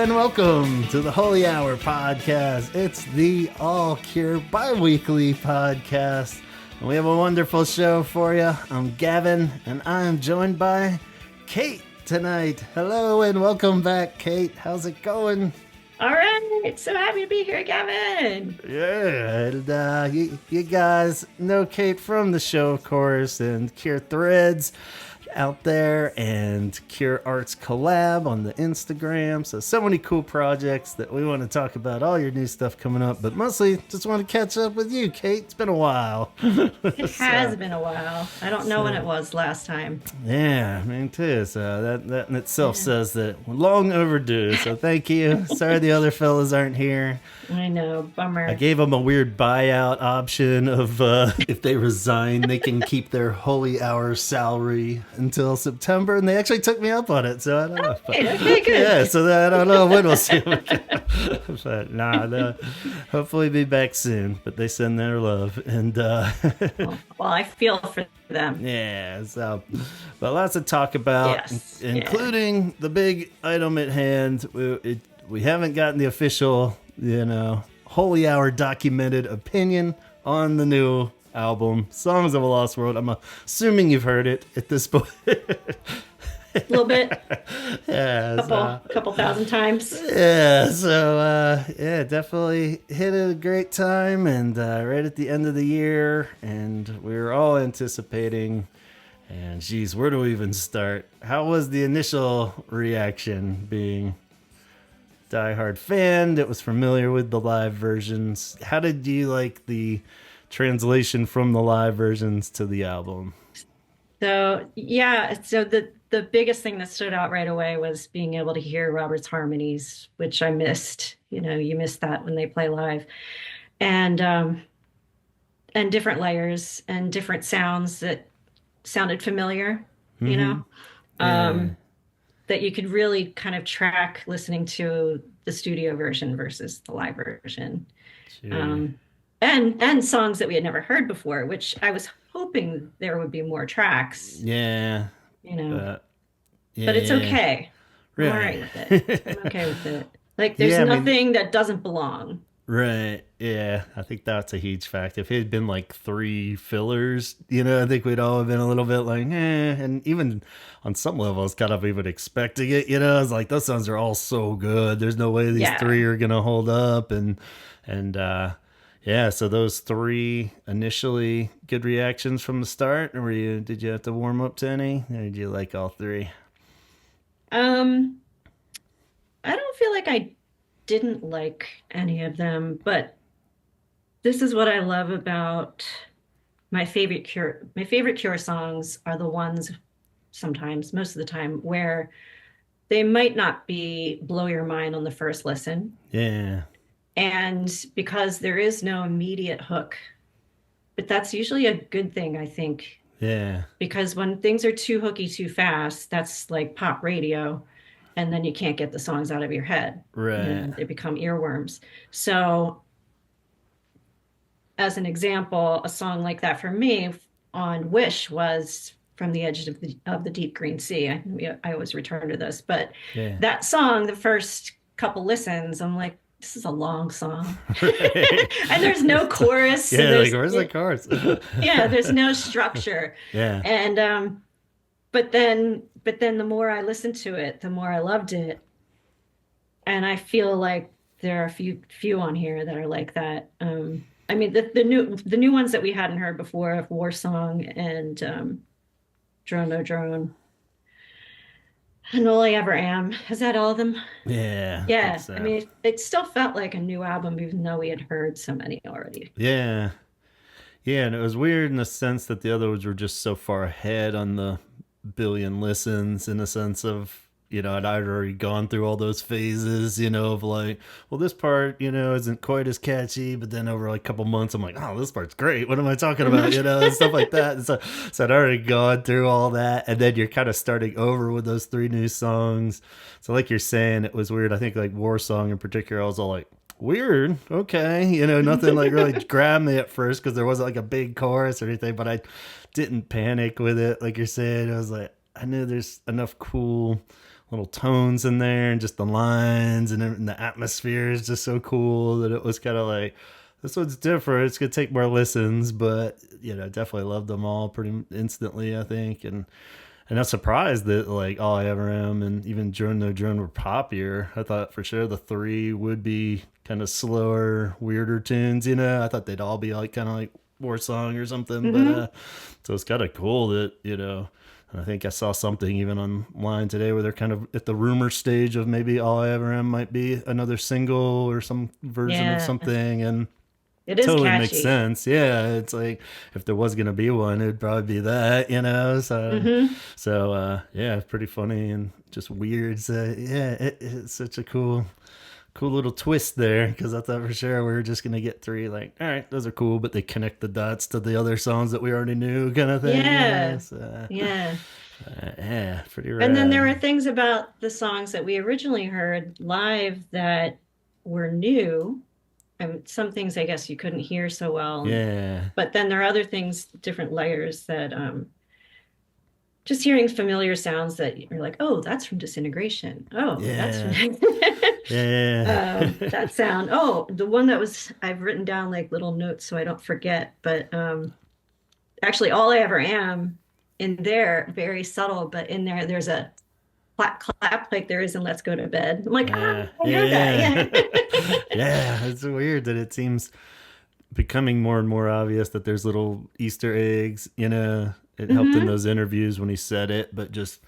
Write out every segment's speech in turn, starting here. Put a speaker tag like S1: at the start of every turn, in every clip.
S1: and welcome to the Holy Hour podcast. It's the All Cure bi-weekly podcast. And we have a wonderful show for you. I'm Gavin, and I'm joined by Kate tonight. Hello, and welcome back, Kate. How's it going?
S2: All right, so happy to be here, Gavin.
S1: Yeah, and you guys know Kate from the show, of course, and Cure Threads out there, and CureArtsCollab on the Instagram. So many cool projects that we want to talk about, all your new stuff coming up, but mostly just want to catch up with you, Kate. It's been a while.
S2: It has been a while. I don't know when it was last time.
S1: Yeah, me too. So that in itself says that we're long overdue. So thank you. Sorry the other fellas aren't here.
S2: I know, bummer.
S1: I gave them a weird buyout option of if they resign, they can keep their Holy Hour salary until September, and they actually took me up on it. So I don't know.
S2: Okay, good.
S1: Yeah, so I don't know when we'll see them again. But no, hopefully be back soon. But they send their love, and
S2: Well, I feel for them.
S1: yeah. So, but lots to talk about,
S2: Yes,
S1: including the big item at hand. We haven't gotten the official, Holy Hour documented opinion on the new album, Songs of a Lost World. I'm assuming you've heard it at this point.
S2: A little bit.
S1: Yeah.
S2: Couple thousand times.
S1: Yeah, so definitely hit a great time, and right at the end of the year, and we were all anticipating. And geez, where do we even start? How was the initial reaction, being diehard fan that was familiar with the live versions? How did you like the translation from the live versions to the album?
S2: So the biggest thing that stood out right away was being able to hear Robert's harmonies, which I missed. You miss that when they play live, and different layers and different sounds that sounded familiar. That you could really kind of track listening to the studio version versus the live version.
S1: Sure.
S2: And songs that we had never heard before, which I was hoping there would be more tracks.
S1: Yeah.
S2: But it's okay.
S1: Right.
S2: I'm all right with it. I'm okay with it. Like, there's nothing that doesn't belong.
S1: Right. Yeah. I think that's a huge fact. If it had been like 3 fillers, I think we'd all have been a little bit like, and even on some levels kind of even expecting it, it's like those songs are all so good. There's no way these 3 are going to hold up. So those 3 initially good reactions from the start, or did you have to warm up to any? Or did you like all 3?
S2: I don't feel like I didn't like any of them, but this is what I love about my favorite Cure songs are the ones, sometimes, most of the time, where they might not be blow your mind on the first listen.
S1: Yeah.
S2: And because there is no immediate hook, but that's usually a good thing, I think.
S1: Yeah. Because
S2: when things are too hooky too fast, that's like pop radio, and then you can't get the songs out of your head.
S1: Right.
S2: They become earworms. So as an example, a song like that for me on Wish was From the Edge of the Deep Green Sea. I always return to this, but that song, the first couple listens, I'm like, this is a long song. Right. And there's no chorus.
S1: Like, where's the chorus?
S2: There's no structure.
S1: Yeah.
S2: And but then the more I listened to it, the more I loved it. And I feel like there are a few on here that are like that. I mean, the new ones that we hadn't heard before, War Song and Drone No Drone. And All I Ever Am. Is that all of them?
S1: Yeah.
S2: Yeah. I mean, it still felt like a new album, even though we had heard so many already.
S1: Yeah. Yeah, and it was weird in the sense that the other ones were just so far ahead on the billion listens, in the sense of, I'd already gone through all those phases, of like, well, this part, isn't quite as catchy, but then over like a couple months, I'm like, oh, this part's great. What am I talking about? And stuff like that. And so I'd already gone through all that. And then you're kind of starting over with those 3 new songs. So like you're saying, it was weird. I think like War Song in particular, I was all like, weird. Okay. Nothing like really grabbed me at first because there wasn't like a big chorus or anything, but I didn't panic with it. Like you're saying, I was like, I knew there's enough cool little tones in there, and just the lines and the atmosphere is just so cool that it was kind of like, this one's different. It's gonna take more listens, but definitely loved them all pretty instantly, I think. And I'm surprised that like All I Ever Am and even Drone No Drone were poppier. I thought for sure the three would be kind of slower, weirder tunes. I thought they'd all be like kind of like War Song or something. But
S2: Hmm.
S1: so it's kind of cool that And I think I saw something even online today where they're kind of at the rumor stage of maybe All I Ever Am might be another single or some version of
S2: Yeah,
S1: something. And
S2: it is
S1: totally makes
S2: catchy.
S1: sense. Yeah, it's like if there was gonna be one, it'd probably be that.
S2: Hmm.
S1: Yeah, pretty funny and just weird. So yeah, it's such a cool little twist there because I thought for sure we were just gonna get three. Like, all right, those are cool, but they connect the dots to the other songs that we already knew, kind of thing.
S2: Yeah,
S1: So
S2: yeah.
S1: yeah, pretty
S2: And then there
S1: rad.
S2: were things about the songs that we originally heard live that were new. And some things I guess you couldn't hear so well.
S1: Yeah,
S2: But then there are other things, different layers that just hearing familiar sounds that you're like, oh, that's from Disintegration. Oh, that's from
S1: yeah, yeah.
S2: that sound. Oh, the one that was I've written down like little notes so I don't forget. But actually, All I Ever Am in there, very subtle, but in there, there's a clap, clap like there is in Let's Go to Bed. I'm like, ah, I heard that.
S1: Yeah.
S2: Yeah.
S1: Yeah, it's weird that it seems becoming more and more obvious that there's little Easter eggs. It helped in
S2: Hmm.
S1: those interviews when he said it, but just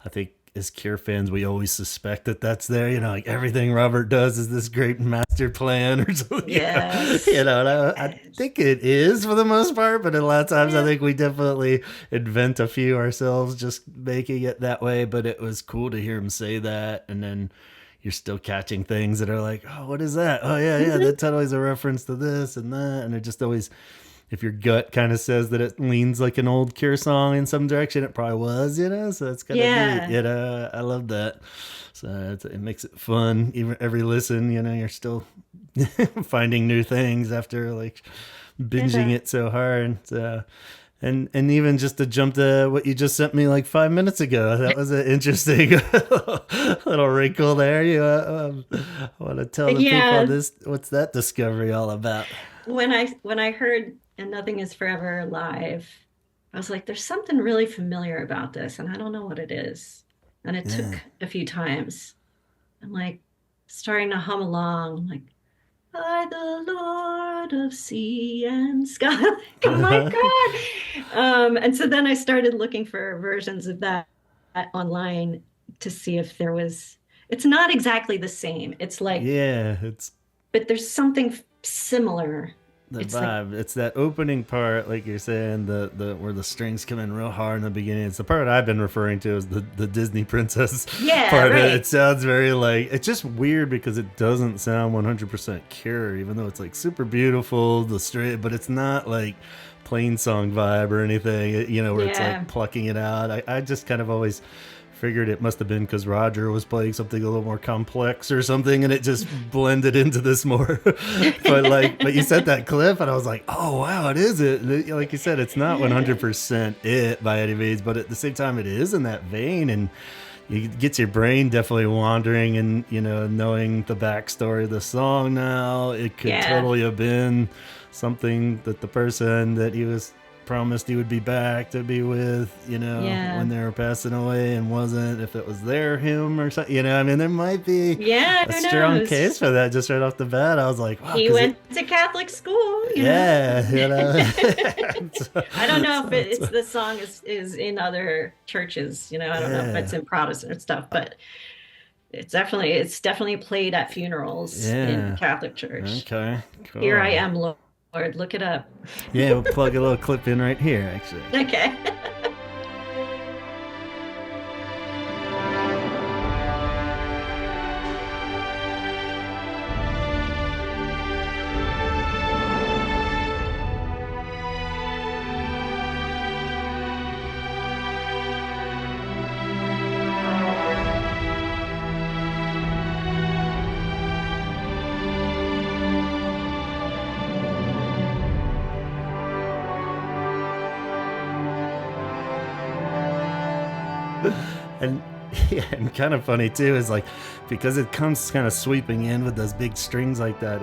S1: I think as Cure fans, we always suspect that that's there. Like everything Robert does is this great master plan or something.
S2: Yes.
S1: And I
S2: Yes.
S1: think it is for the most part, but a lot of times I
S2: Yeah.
S1: think we definitely invent a few ourselves, just making it that way. But it was cool to hear him say that, and then you're still catching things that are like, oh, what is that? Oh yeah, yeah,
S2: Hmm.
S1: that's always a reference to this and that, and it just always, if your gut kind of says that it leans like an old Cure song in some direction, it probably was. So it's kind of neat.
S2: Yeah.
S1: I love that. So it makes it fun. Even every listen, you're still finding new things after like binging
S2: Yeah.
S1: it so hard. And even just to jump to what you just sent me like 5 minutes ago, that was an interesting little wrinkle there. You want to tell the people
S2: Yeah.
S1: this? What's that discovery all about?
S2: When I heard And Nothing Is Forever live, I was like, there's something really familiar about this, and I don't know what it is. And it
S1: Yeah.
S2: took a few times. I'm like starting to hum along, like, by the Lord of sea and sky. Like, oh my God. And so then I started looking for versions of that online to see if there was, it's not exactly the same. It's like,
S1: Yeah, it's
S2: but there's something similar.
S1: the
S2: It's like,
S1: vibe. It's that opening part, like you're saying, the where the strings come in real hard in the beginning. It's the part I've been referring to as the Disney princess
S2: yeah,
S1: part. It
S2: right.
S1: sounds very like, it's just weird because it doesn't sound 100% Cure, even though it's like super beautiful, the straight, but it's not like plain song vibe or anything. Where it's like
S2: Yeah.
S1: plucking it out. I just kind of always figured it must have been because Roger was playing something a little more complex or something, and it just blended into this more. But you said that clip, and I was like, oh wow, it is it. Like you said, it's not 100% it by any means, but at the same time, it is in that vein, and it gets your brain definitely wandering, and knowing the backstory of the song now, it could
S2: Yeah.
S1: totally have been something that the person that he was promised he would be back to be with, when
S2: Yeah.
S1: they were passing away, and wasn't, if it was their him or something. I mean, there might be
S2: Yeah,
S1: a
S2: who
S1: strong case
S2: knows?
S1: for that just right off the bat. I was like, wow,
S2: He
S1: because it,
S2: went to Catholic school.
S1: yeah,
S2: I don't know if
S1: so it's,
S2: it's the song is in other churches. I don't know if it's
S1: yeah,
S2: in Protestant stuff, but it's definitely played at funerals in
S1: yeah,
S2: Catholic Church.
S1: okay,
S2: Here I
S1: cool.
S2: am, Lord. Look it up.
S1: Yeah, we'll plug a little clip in right here, actually.
S2: Okay.
S1: And Yeah, and kind of funny too is like because it comes kind of sweeping in with those big strings like that.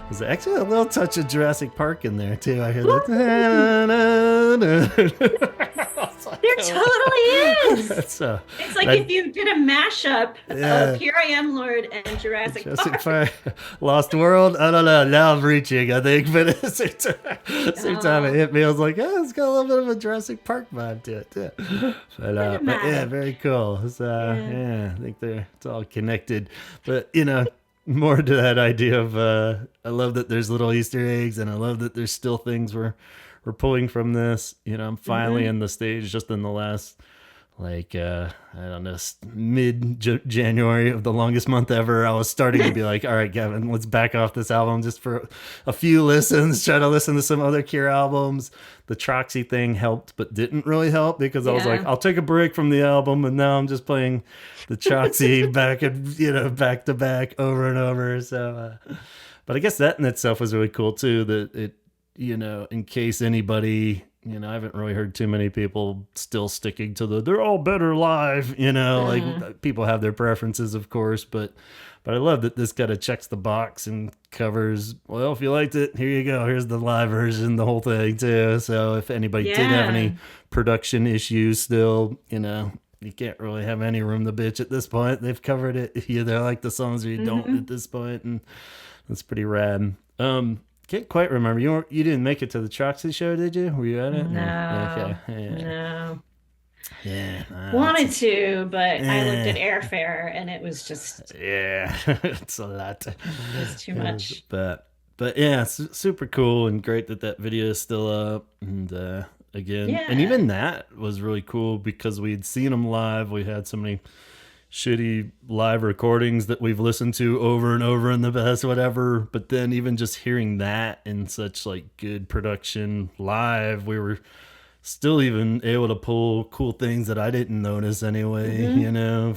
S1: There's actually a little touch of Jurassic Park in there too. I hear that.
S2: There totally is.
S1: That's
S2: It's like
S1: that,
S2: if you did a mashup of
S1: yeah.
S2: Here I Am, Lord and Jurassic
S1: Jurassic
S2: Park.
S1: Park, Lost World. I don't know. Now I'm reaching, I think, but at the same time it
S2: Oh,
S1: hit me. I was like, oh, it's got a little bit of a Jurassic Park vibe to it, too. But yeah,
S2: cinematic.
S1: very cool. It's,
S2: Yeah.
S1: yeah, I think it's all connected. But more to that idea of I love that there's little Easter eggs, and I love that there's still things we're pulling from this. I'm finally
S2: Hmm.
S1: in the stage just in the last like I don't know, mid January of the longest month ever. I was starting to be like, all right, Gavin, let's back off this album just for a few listens, try to listen to some other Cure albums. The Troxy thing helped but didn't really help because I was like,
S2: Yeah.
S1: I'll take a break from the album, and now I'm just playing the Troxy back and back to back over and over. So but I guess that in itself was really cool too, that it, in case anybody, I haven't really heard too many people still sticking to they're all better live,
S2: Uh,
S1: like people have their preferences, of course, but I love that this kind of checks the box and covers, well, if you liked it, here you go. Here's the live version, the whole thing too. So if anybody did have
S2: yeah.
S1: any production issues still, you can't really have any room to bitch at this point. They've covered it. You either like the songs or you don't
S2: Hmm.
S1: at this point, and that's pretty rad. Can't quite remember. You didn't make it to the Troxy show, did you? Were you at it? Or, okay,
S2: No,
S1: yeah,
S2: no.
S1: yeah.
S2: Wanted to, but I looked at
S1: Eh,
S2: airfare and it was just,
S1: yeah, it's a lot.
S2: it was too much.
S1: But yeah, super cool and great that that video is still up. And again, and
S2: Yeah.
S1: even that was really cool because we'd seen them live. We had so many shitty live recordings that we've listened to over and over in the past, whatever. But then even just hearing that in such like good production live, we were still even able to pull cool things that I didn't notice anyway,
S2: Hmm.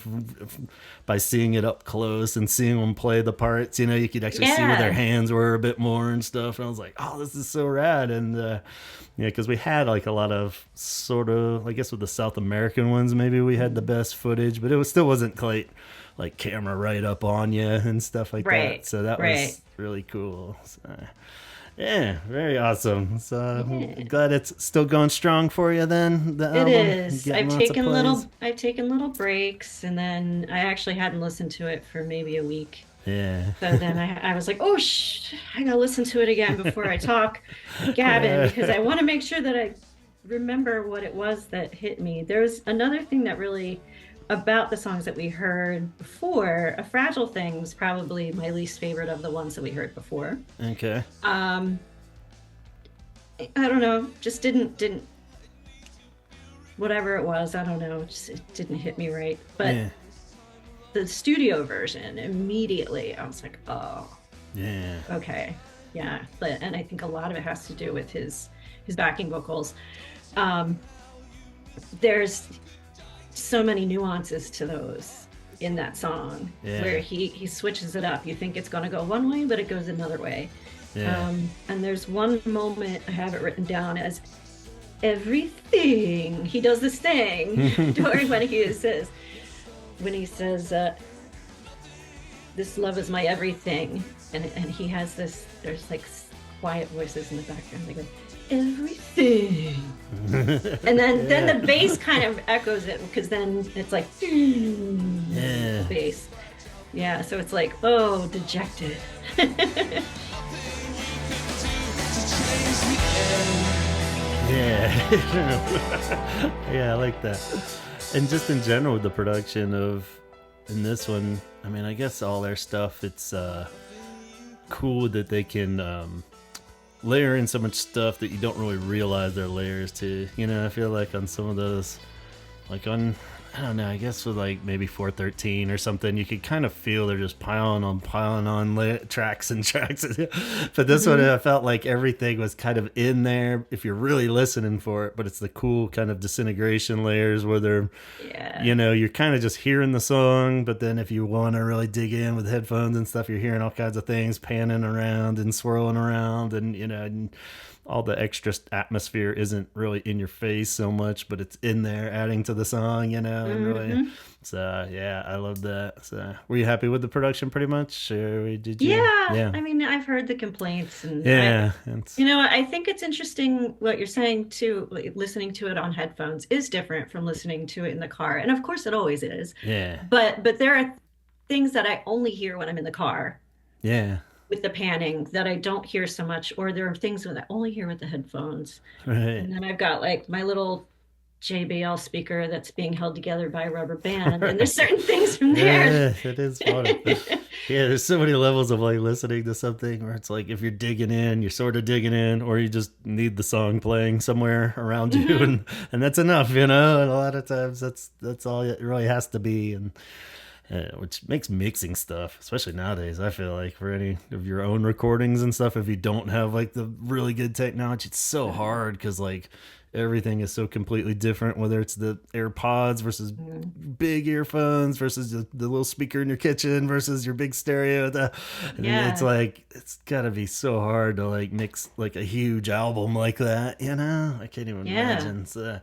S1: by seeing it up close and seeing them play the parts, you could actually see where their
S2: Yeah.
S1: hands were a bit more and stuff. And I was like, oh, this is so rad. And yeah, because we had like a lot of sort of, I guess with the South American ones, maybe we had the best footage, but still wasn't quite like camera right up on you and stuff like that.
S2: Right.
S1: So that
S2: Right.
S1: was really cool. So, yeah, very awesome. So I'm
S2: Yeah.
S1: glad it's still going strong for you then, the
S2: It
S1: album,
S2: is.
S1: getting lots of plays.
S2: I've taken little breaks and then I actually hadn't listened to it for maybe a week.
S1: Yeah.
S2: So then I was like, oh, I gotta listen to it again before I talk Gavin, because I want to make sure that I remember what it was that hit me. There was another thing that really, about the songs that we heard before, A Fragile Thing was probably my least favorite of the ones that we heard before.
S1: Okay.
S2: Um, I don't know, just didn't, whatever it was, I don't know, just it didn't hit me right. But
S1: Yeah.
S2: the studio version, immediately, I was like, oh.
S1: Yeah.
S2: Okay. Yeah. And I think a lot of it has to do with his backing vocals. Um, there's so many nuances to those in that song where
S1: Yeah.
S2: he switches it up. You think it's going to go one way, but it goes another way.
S1: Yeah.
S2: And there's one moment I have it written down as everything. He does this thing during when he says this love is my everything, and he has this, there's like quiet voices in the background, they go everything, and then
S1: Yeah.
S2: the bass kind of echoes it, because then it's like
S1: Yeah.
S2: bass. Yeah, so it's like, oh, dejected.
S1: Yeah. Yeah, I like that. And just in general with the production of in this one, I mean, I guess all their stuff, it's cool that they can layer in so much stuff that you don't really realize they're layers to. I feel like on some of those, like on, I don't know, I guess with like maybe 413 or something, you could kind of feel they're just piling on tracks and tracks. But this one,
S2: Mhm.
S1: I felt like everything was kind of in there if you're really listening for it. But it's the cool kind of disintegration layers where they're,
S2: Yeah.
S1: you're kind of just hearing the song, but then if you want to really dig in with headphones and stuff, you're hearing all kinds of things panning around and swirling around, and and all the extra atmosphere isn't really in your face so much, but it's in there adding to the song, know, and really,
S2: Hmm.
S1: so yeah, I love that. So, were you happy with the production pretty much, or did you?
S2: Yeah,
S1: Yeah,
S2: I mean, I've heard the complaints, and
S1: yeah, it's
S2: I think it's interesting what you're saying too. Like, listening to it on headphones is different from listening to it in the car, and of course, it always is.
S1: yeah,
S2: But there are things that I only hear when I'm in the car
S1: yeah,
S2: with the panning that I don't hear so much, or there are things that I only hear with the headphones.
S1: right.
S2: And then I've got like my little JBL speaker that's being held together by a rubber band, and
S1: Right.
S2: there's certain things from there.
S1: Yeah, it is funny. Yeah, there's so many levels of like listening to something where it's like if you're digging in, you're sort of digging in, or you just need the song playing somewhere around you,
S2: Hmm.
S1: and that's enough, you know. And a lot of times that's all it really has to be, and which makes mixing stuff, especially nowadays. I feel like for any of your own recordings and stuff, if you don't have like the really good technology, it's so hard because like everything is so completely different. Whether it's the AirPods versus big earphones versus the little speaker in your kitchen versus your big stereo, and it's
S2: Yeah,
S1: like it's got to be so hard to like mix like a huge album like that. You know, I can't even
S2: yeah.
S1: imagine. So,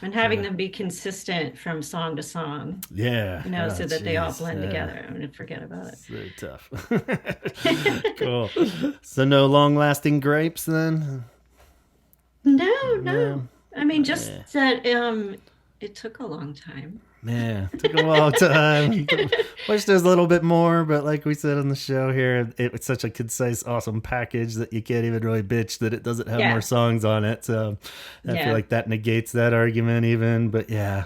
S2: And having them be consistent from song to song,
S1: yeah, oh
S2: so that they all
S1: jeez,
S2: blend
S1: yeah.
S2: together. I'm gonna forget about
S1: So tough.
S2: it.
S1: Cool. So no long lasting grapes then?
S2: No,
S1: No.
S2: no. I mean,
S1: Yeah.
S2: just that it took a long time.
S1: Yeah. Took a long time. Wish there's a little bit more, but like we said on the show here, it's such a concise, awesome package that you can't even really bitch that it doesn't have more
S2: Yeah,
S1: songs on it. So I feel
S2: yeah.
S1: like that negates that argument even. But yeah,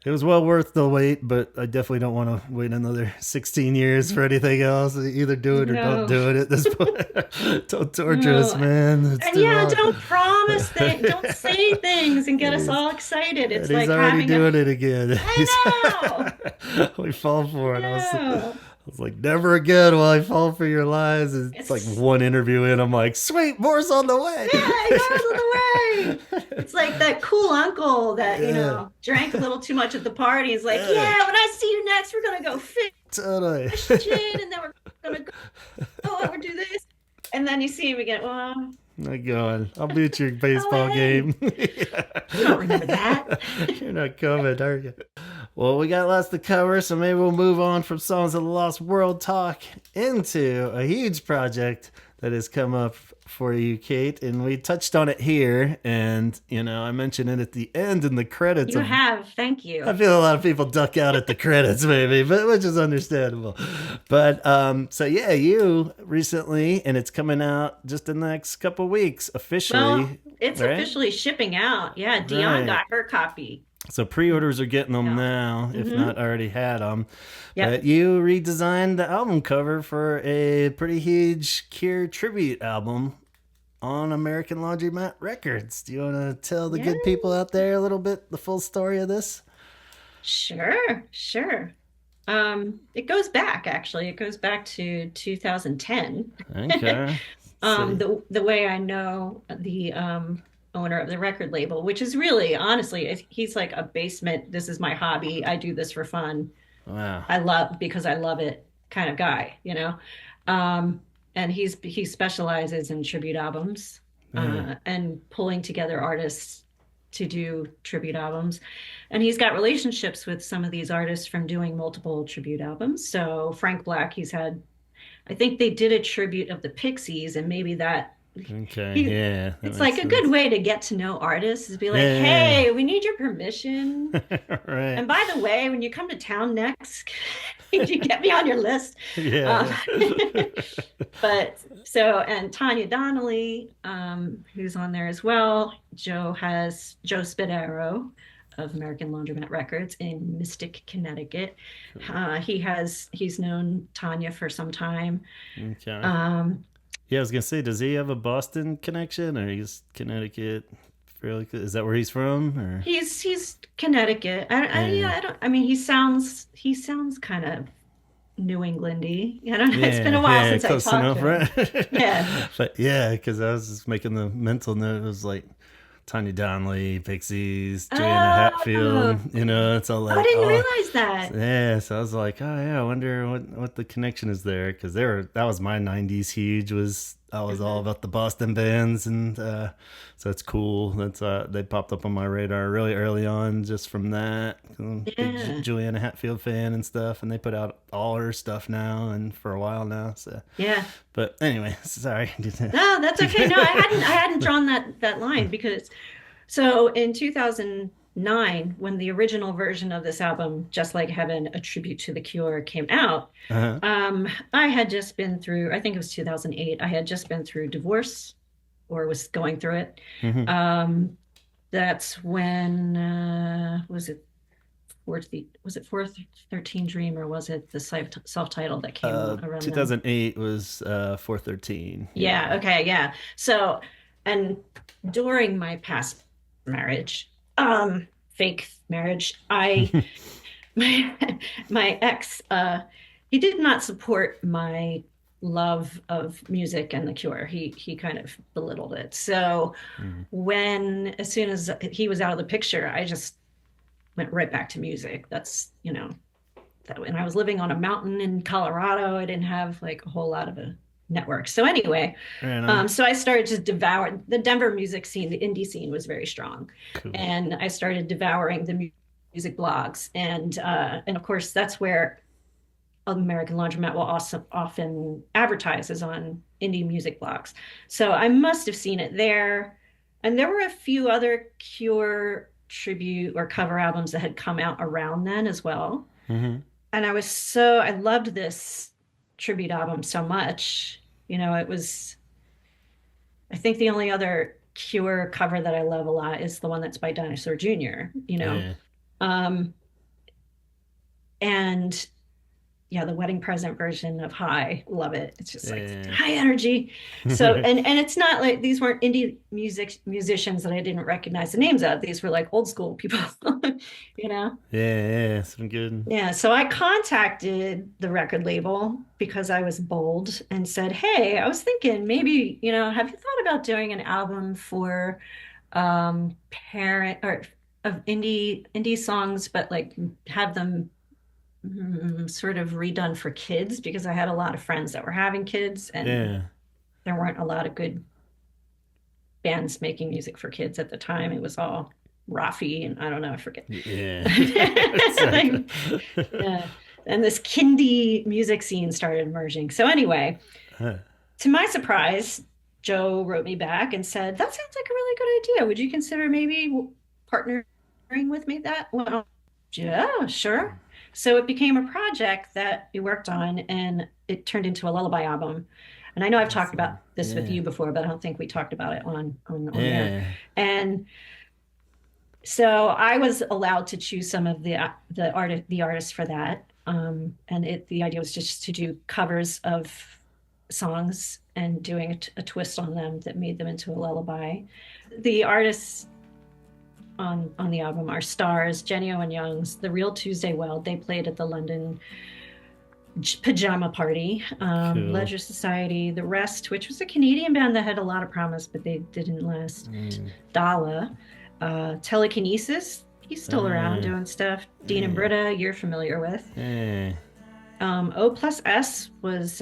S1: it was well worth the wait, but I definitely don't want to wait another 16 years for anything else. Either do it or don't
S2: No,
S1: do it at this point. Don't torture us,
S2: no.
S1: man. It's
S2: And
S1: too
S2: yeah,
S1: long.
S2: don't promise things, don't say things and get
S1: and
S2: us
S1: he's
S2: all excited.
S1: and
S2: It's
S1: he's
S2: like
S1: already
S2: having a,
S1: doing it again.
S2: I know.
S1: We fall for it.
S2: No.
S1: I was like, never again will I fall for your lies. It's like
S2: It's
S1: one interview in, I'm like, sweet, more's on the way.
S2: Yeah, yours on the way. It's like that cool uncle that,
S1: Yeah,
S2: drank a little too much at the party. He's like,
S1: yeah,
S2: yeah, when I see you next, we're gonna go
S1: totally.
S2: fishing, and then we're gonna go over do this. And then you see him again. Well,
S1: Not going. I'll be at your
S2: oh
S1: baseball
S2: hey,
S1: game.
S2: you don't remember that.
S1: You're not coming, are you? Well, we got lots to cover, so maybe we'll move on from Songs of the Lost World talk into a huge project that has come up for you, Kate. And we touched on it here, and I mentioned it at the end in the credits
S2: You
S1: of.
S2: have, thank
S1: I
S2: you.
S1: feel a lot of people duck out at the credits, maybe, but which is understandable. But so yeah, you recently, and it's coming out just in the next couple weeks,
S2: Well,
S1: officially,
S2: it's
S1: right?
S2: officially shipping out. Yeah, Dion
S1: Right.
S2: got her copy.
S1: So pre-orders are getting them
S2: Yeah.
S1: now, if
S2: Mm-hmm.
S1: not already had them.
S2: Yep.
S1: But you redesigned the album cover for a pretty huge Cure tribute album on American Laundromat Records. Do you want to tell the
S2: Yeah.
S1: good people out there a little bit the full story of this?
S2: Sure, sure. It goes back actually. It goes back to 2010.
S1: Okay. See.
S2: The way I know the owner of the record label, which is really honestly, he's like a basement. This is my hobby. I do this for fun.
S1: Wow.
S2: I love because I love it kind of guy, Um, and he specializes in tribute albums
S1: Yeah.
S2: and pulling together artists to do tribute albums. And he's got relationships with some of these artists from doing multiple tribute albums. So Frank Black, I think they did a tribute of the Pixies, and maybe that
S1: Okay.
S2: he,
S1: Yeah. That
S2: it's
S1: makes
S2: like a good
S1: sense.
S2: way to get to know artists is be like,
S1: Yeah.
S2: hey, we need your permission.
S1: Right.
S2: And by the way, when you come to town next, could you get me on your list? Uh,
S1: Yeah.
S2: but so, and Tanya Donnelly, who's on there as well. Joe Spadaro of American Laundromat Records in Mystic, Connecticut. He's known Tanya for some time.
S1: Okay.
S2: Um,
S1: Yeah, I was gonna say, does he have a Boston connection, or he's Connecticut? Fairly, is that where he's from, or?
S2: he's Connecticut.
S1: Yeah.
S2: Yeah, I don't. I mean, he sounds kind of New Englandy. I don't know. It's been
S1: Yeah,
S2: a while
S1: yeah,
S2: since I
S1: close
S2: talked
S1: enough,
S2: to him. Yeah.
S1: right? But yeah, because I was just making the mental note. It was like Tanya Donnelly, Pixies, Joanna
S2: Oh,
S1: Hatfield. It's all
S2: I
S1: like,
S2: didn't
S1: oh,
S2: realize that.
S1: yeah. So I was like, oh yeah, I wonder what the connection is there, because that was my '90s huge, was I was all about the Boston bands, and so it's cool. That's they popped up on my radar really early on, just from that. Big
S2: Yeah.
S1: Juliana Hatfield fan and stuff, and they put out all her stuff now, and for a while now. So,
S2: Yeah.
S1: but anyway, sorry.
S2: No, that's okay. No, I hadn't drawn that line because so in 2009, when the original version of this album, Just Like Heaven, A Tribute to the Cure, came out,
S1: Uh-huh.
S2: I had just been through, I think it was 2008, I had just been through divorce or was going through it.
S1: Hmm.
S2: Um, that's when was it was it 413 Dream or was it the self-titled that came around then?
S1: 2008 was 413.
S2: Yeah,
S1: Yeah.
S2: okay, yeah. So, and during my past marriage, fake marriage, my my ex, he did not support my love of music and the Cure. He kind of belittled it. So
S1: Mhm.
S2: as soon as he was out of the picture, I just went right back to music. That's, that when I was living on a mountain in Colorado, I didn't have like a whole lot of a network. So anyway,
S1: Right on.
S2: so I started to devour the Denver music scene. The indie scene was very strong,
S1: Cool.
S2: and I started devouring the music blogs, and of course that's where American Laundromat will also often advertises on indie music blogs. So I must have seen it there, and there were a few other Cure tribute or cover albums that had come out around then as well.
S1: Hmm.
S2: And I loved this tribute album so much. It was, I think the only other Cure cover that I love a lot is the one that's by Dinosaur Jr.
S1: Yeah.
S2: Um, and yeah, the wedding present version of High, love it. It's just like
S1: Yeah.
S2: high energy. So, and it's not like these weren't indie musicians that I didn't recognize the names of. These were like old school people, you know?
S1: Yeah, yeah, some good.
S2: Yeah, so I contacted the record label because I was bold and said, "Hey, I was thinking maybe, have you thought about doing an album for parent or of indie songs, but like have them sort of redone for kids because I had a lot of friends that were having kids and
S1: Yeah.
S2: there weren't a lot of good bands making music for kids at the time. It was all Rafi and I don't know, I forget.
S1: Yeah. Exactly.
S2: Yeah. And this kindie music scene started emerging. So anyway,
S1: Huh.
S2: to my surprise, Joe wrote me back and said, "That sounds like a really good idea. Would you consider maybe partnering with me that?" Well, yeah, sure. So it became a project that we worked on and it turned into a lullaby album. And I know I've talked about
S1: Awesome.
S2: this with
S1: Yeah.
S2: you before, but I don't think we talked about it on air.
S1: Yeah.
S2: And so I was allowed to choose some of the artists for that. And the idea was just to do covers of songs and doing a twist on them that made them into a lullaby. The artists on the album are stars, Jenny Owen Youngs, The Real Tuesday Weld. They played at the London Pajama Party,
S1: Cool.
S2: Ledger Society, The Rest, which was a Canadian band that had a lot of promise, but they didn't last.
S1: Mm.
S2: Dala, Telekinesis, he's still around
S1: Uh,
S2: doing stuff. Dean and
S1: yeah.
S2: Britta, you're familiar with.
S1: Yeah.
S2: O plus S was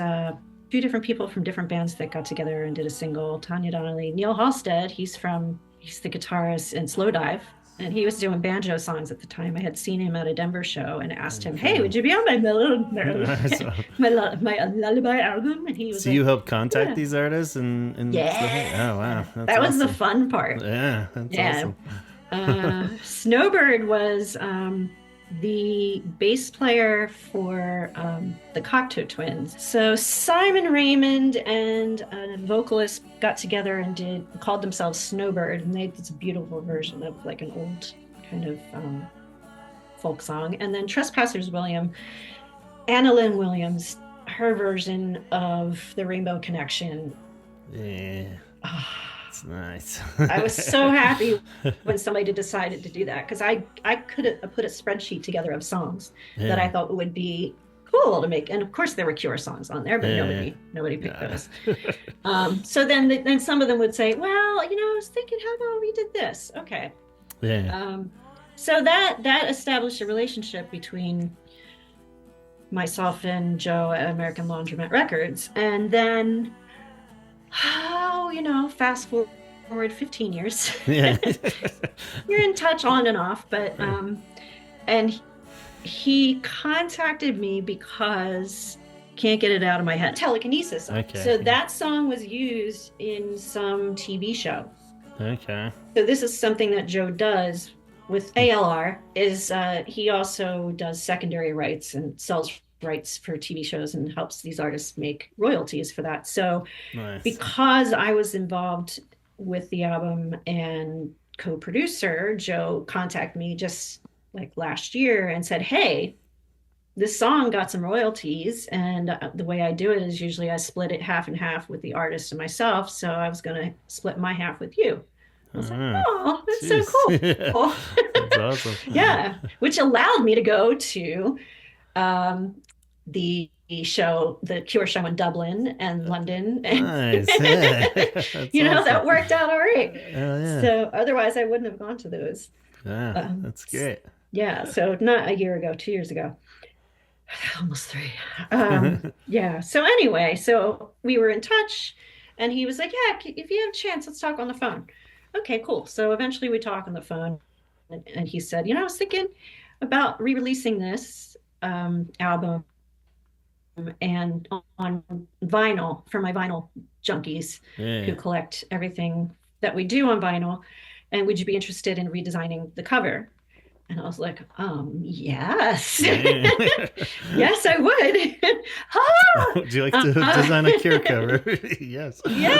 S2: two different people from different bands that got together and did a single. Tanya Donnelly, Neil Halstead, he's the guitarist in Slowdive, and he was doing banjo songs at the time. I had seen him at a Denver show and asked him, "Hey,
S1: Cool.
S2: would you be on my
S1: So,
S2: my lullaby album?" And he was
S1: so you
S2: like,
S1: help contact
S2: "Yeah,
S1: these artists and stuff like that? Oh wow,
S2: yeah."
S1: that's
S2: That was the
S1: awesome.
S2: fun part.
S1: Yeah, that's
S2: Yeah.
S1: awesome.
S2: Snowbird was the bass player for the Cocteau Twins. So Simon Raymond and a vocalist got together and called themselves Snowbird, and they did this beautiful version of like an old kind of folk song. And then Trespassers Anna Lynn Williams, her version of the Rainbow Connection.
S1: Yeah,
S2: Ah,
S1: it's nice.
S2: I was so happy when somebody decided to do that because I could have put a spreadsheet together of songs that I
S1: Yeah,
S2: thought would be cool to make, and of course there were Cure songs on there, but
S1: yeah,
S2: nobody picked
S1: yeah.
S2: those. So then some of them would say, "Well, I was thinking, how about we did this?" Okay,
S1: Yeah.
S2: um, so that established a relationship between myself and Joe at American Laundromat Records, and then Oh, fast forward 15 years.
S1: Yeah.
S2: You're in touch on and off, but and he contacted me because can't get it out of my head. Telekinesis.
S1: Okay.
S2: So that song was used in some TV show.
S1: Okay.
S2: So this is something that Joe does with ALR is he also does secondary rights and sells rights for TV shows and helps these artists make royalties for that. So
S1: Nice.
S2: because I was involved with the album and co-producer, Joe contacted me just like last year and said, "Hey, this song got some royalties, and the way I do it is usually I split it half and half with the artist and myself. So I was going to split my half with you." I was like, "Oh, that's so
S1: Jeez. Yeah.
S2: cool."
S1: That's awesome.
S2: Yeah, which allowed me to go to um, the show, the Cure show in Dublin and London.
S1: Nice. Yeah. That's awesome.
S2: That worked out all right.
S1: Hell yeah.
S2: So otherwise, I wouldn't have gone to those.
S1: Yeah.
S2: Um,
S1: That's great.
S2: yeah, so not a year ago, 2 years ago, almost three. Yeah. So anyway, so we were in touch, and he was like, "Yeah, if you have a chance, let's talk on the phone." Okay, cool. So eventually, we talk on the phone, and he said, "I was thinking about re-releasing this album and on vinyl for my vinyl junkies
S1: Yeah.
S2: who collect everything that we do on vinyl. And would you be interested in redesigning the cover?" And I was like, yes.
S1: Yeah.
S2: Yes, I would. Ah!
S1: Would you like to design a Cure cover? Yes.
S2: Yeah,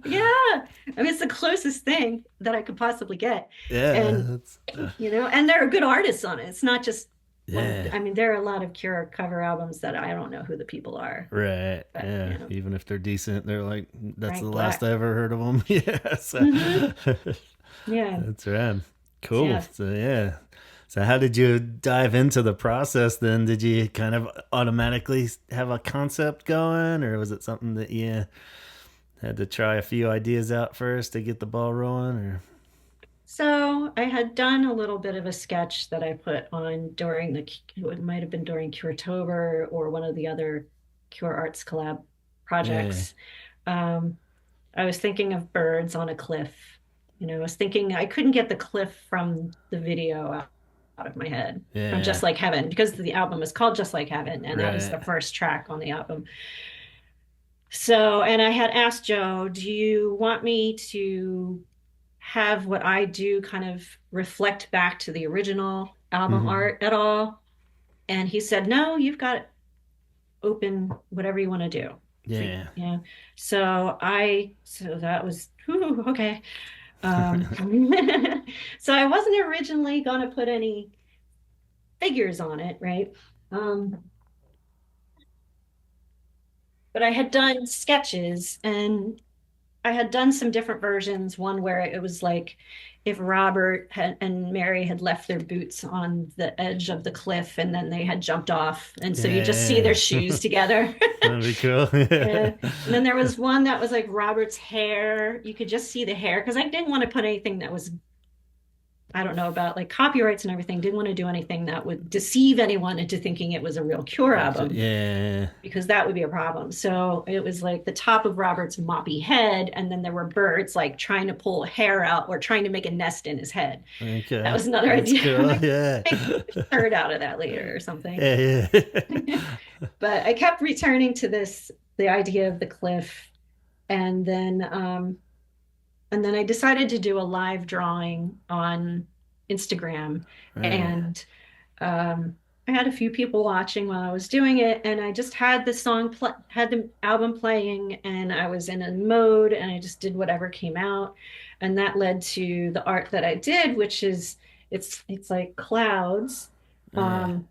S2: yeah. I mean, it's the closest thing that I could possibly get.
S1: Yeah.
S2: And,
S1: That's,
S2: and there are good artists on it. It's not just one.
S1: yeah.
S2: I mean, there are a lot of Cure cover albums that I don't know who the people are.
S1: Right.
S2: But,
S1: Yeah. Even if they're decent, they're like, that's the
S2: Frank
S1: last
S2: Black.
S1: I ever heard of them. Yeah. So,
S2: Hmm. Yeah.
S1: that's rad. Cool.
S2: Yeah.
S1: So, yeah. So, how did you dive into the process then? Did you kind of automatically have a concept going, or was it something that you had to try a few ideas out first to get the ball rolling? Or
S2: So I had done a little bit of a sketch that I put on during it might have been during Curetober or one of the other Cure Arts Collab
S1: yeah,
S2: projects. Um, I was thinking of birds on a cliff. I was thinking I couldn't get the cliff from the video out of my head from
S1: yeah,
S2: Just Like Heaven because the album is called Just Like Heaven, and that is
S1: right,
S2: the first track on the album. So, and I had asked Joe, "Do you want me to have what I do kind of reflect back to the original album
S1: hmm,
S2: art at all?" And he said, "No, you've got to open whatever you want to do." Free,
S1: yeah,
S2: yeah. So that was whew, okay. Um, so I wasn't originally going to put any figures on it, right? Um, but I had done sketches and I had done some different versions. One where it was like if and Mary had left their boots on the edge of the cliff and then they had jumped off. And so you just see their
S1: yeah.
S2: shoes together.
S1: That'd be cool.
S2: Yeah. And then there was one that was like Robert's hair. You could just see the hair because I didn't want to put anything that was I don't know about like copyrights and everything. Didn't want to do anything that would deceive anyone into thinking it was a real Cure
S1: Gotcha.
S2: album
S1: Yeah.
S2: because that would be a problem. So it was like the top of Robert's moppy head, and then there were birds like trying to pull hair out or trying to make a nest in his head. That
S1: Okay.
S2: was another
S1: That's
S2: idea.
S1: cool.
S2: Like,
S1: Yeah.
S2: make a shirt out of that later or something.
S1: Yeah. Yeah.
S2: But I kept returning to the idea of the cliff, and then I decided to do a live drawing on Instagram,
S1: Right.
S2: and I had a few people watching while I was doing it, and I just had had the album playing, and I was in a mode, and I just did whatever came out, and that led to the art that I did, which is it's like clouds,
S1: Yeah.
S2: um,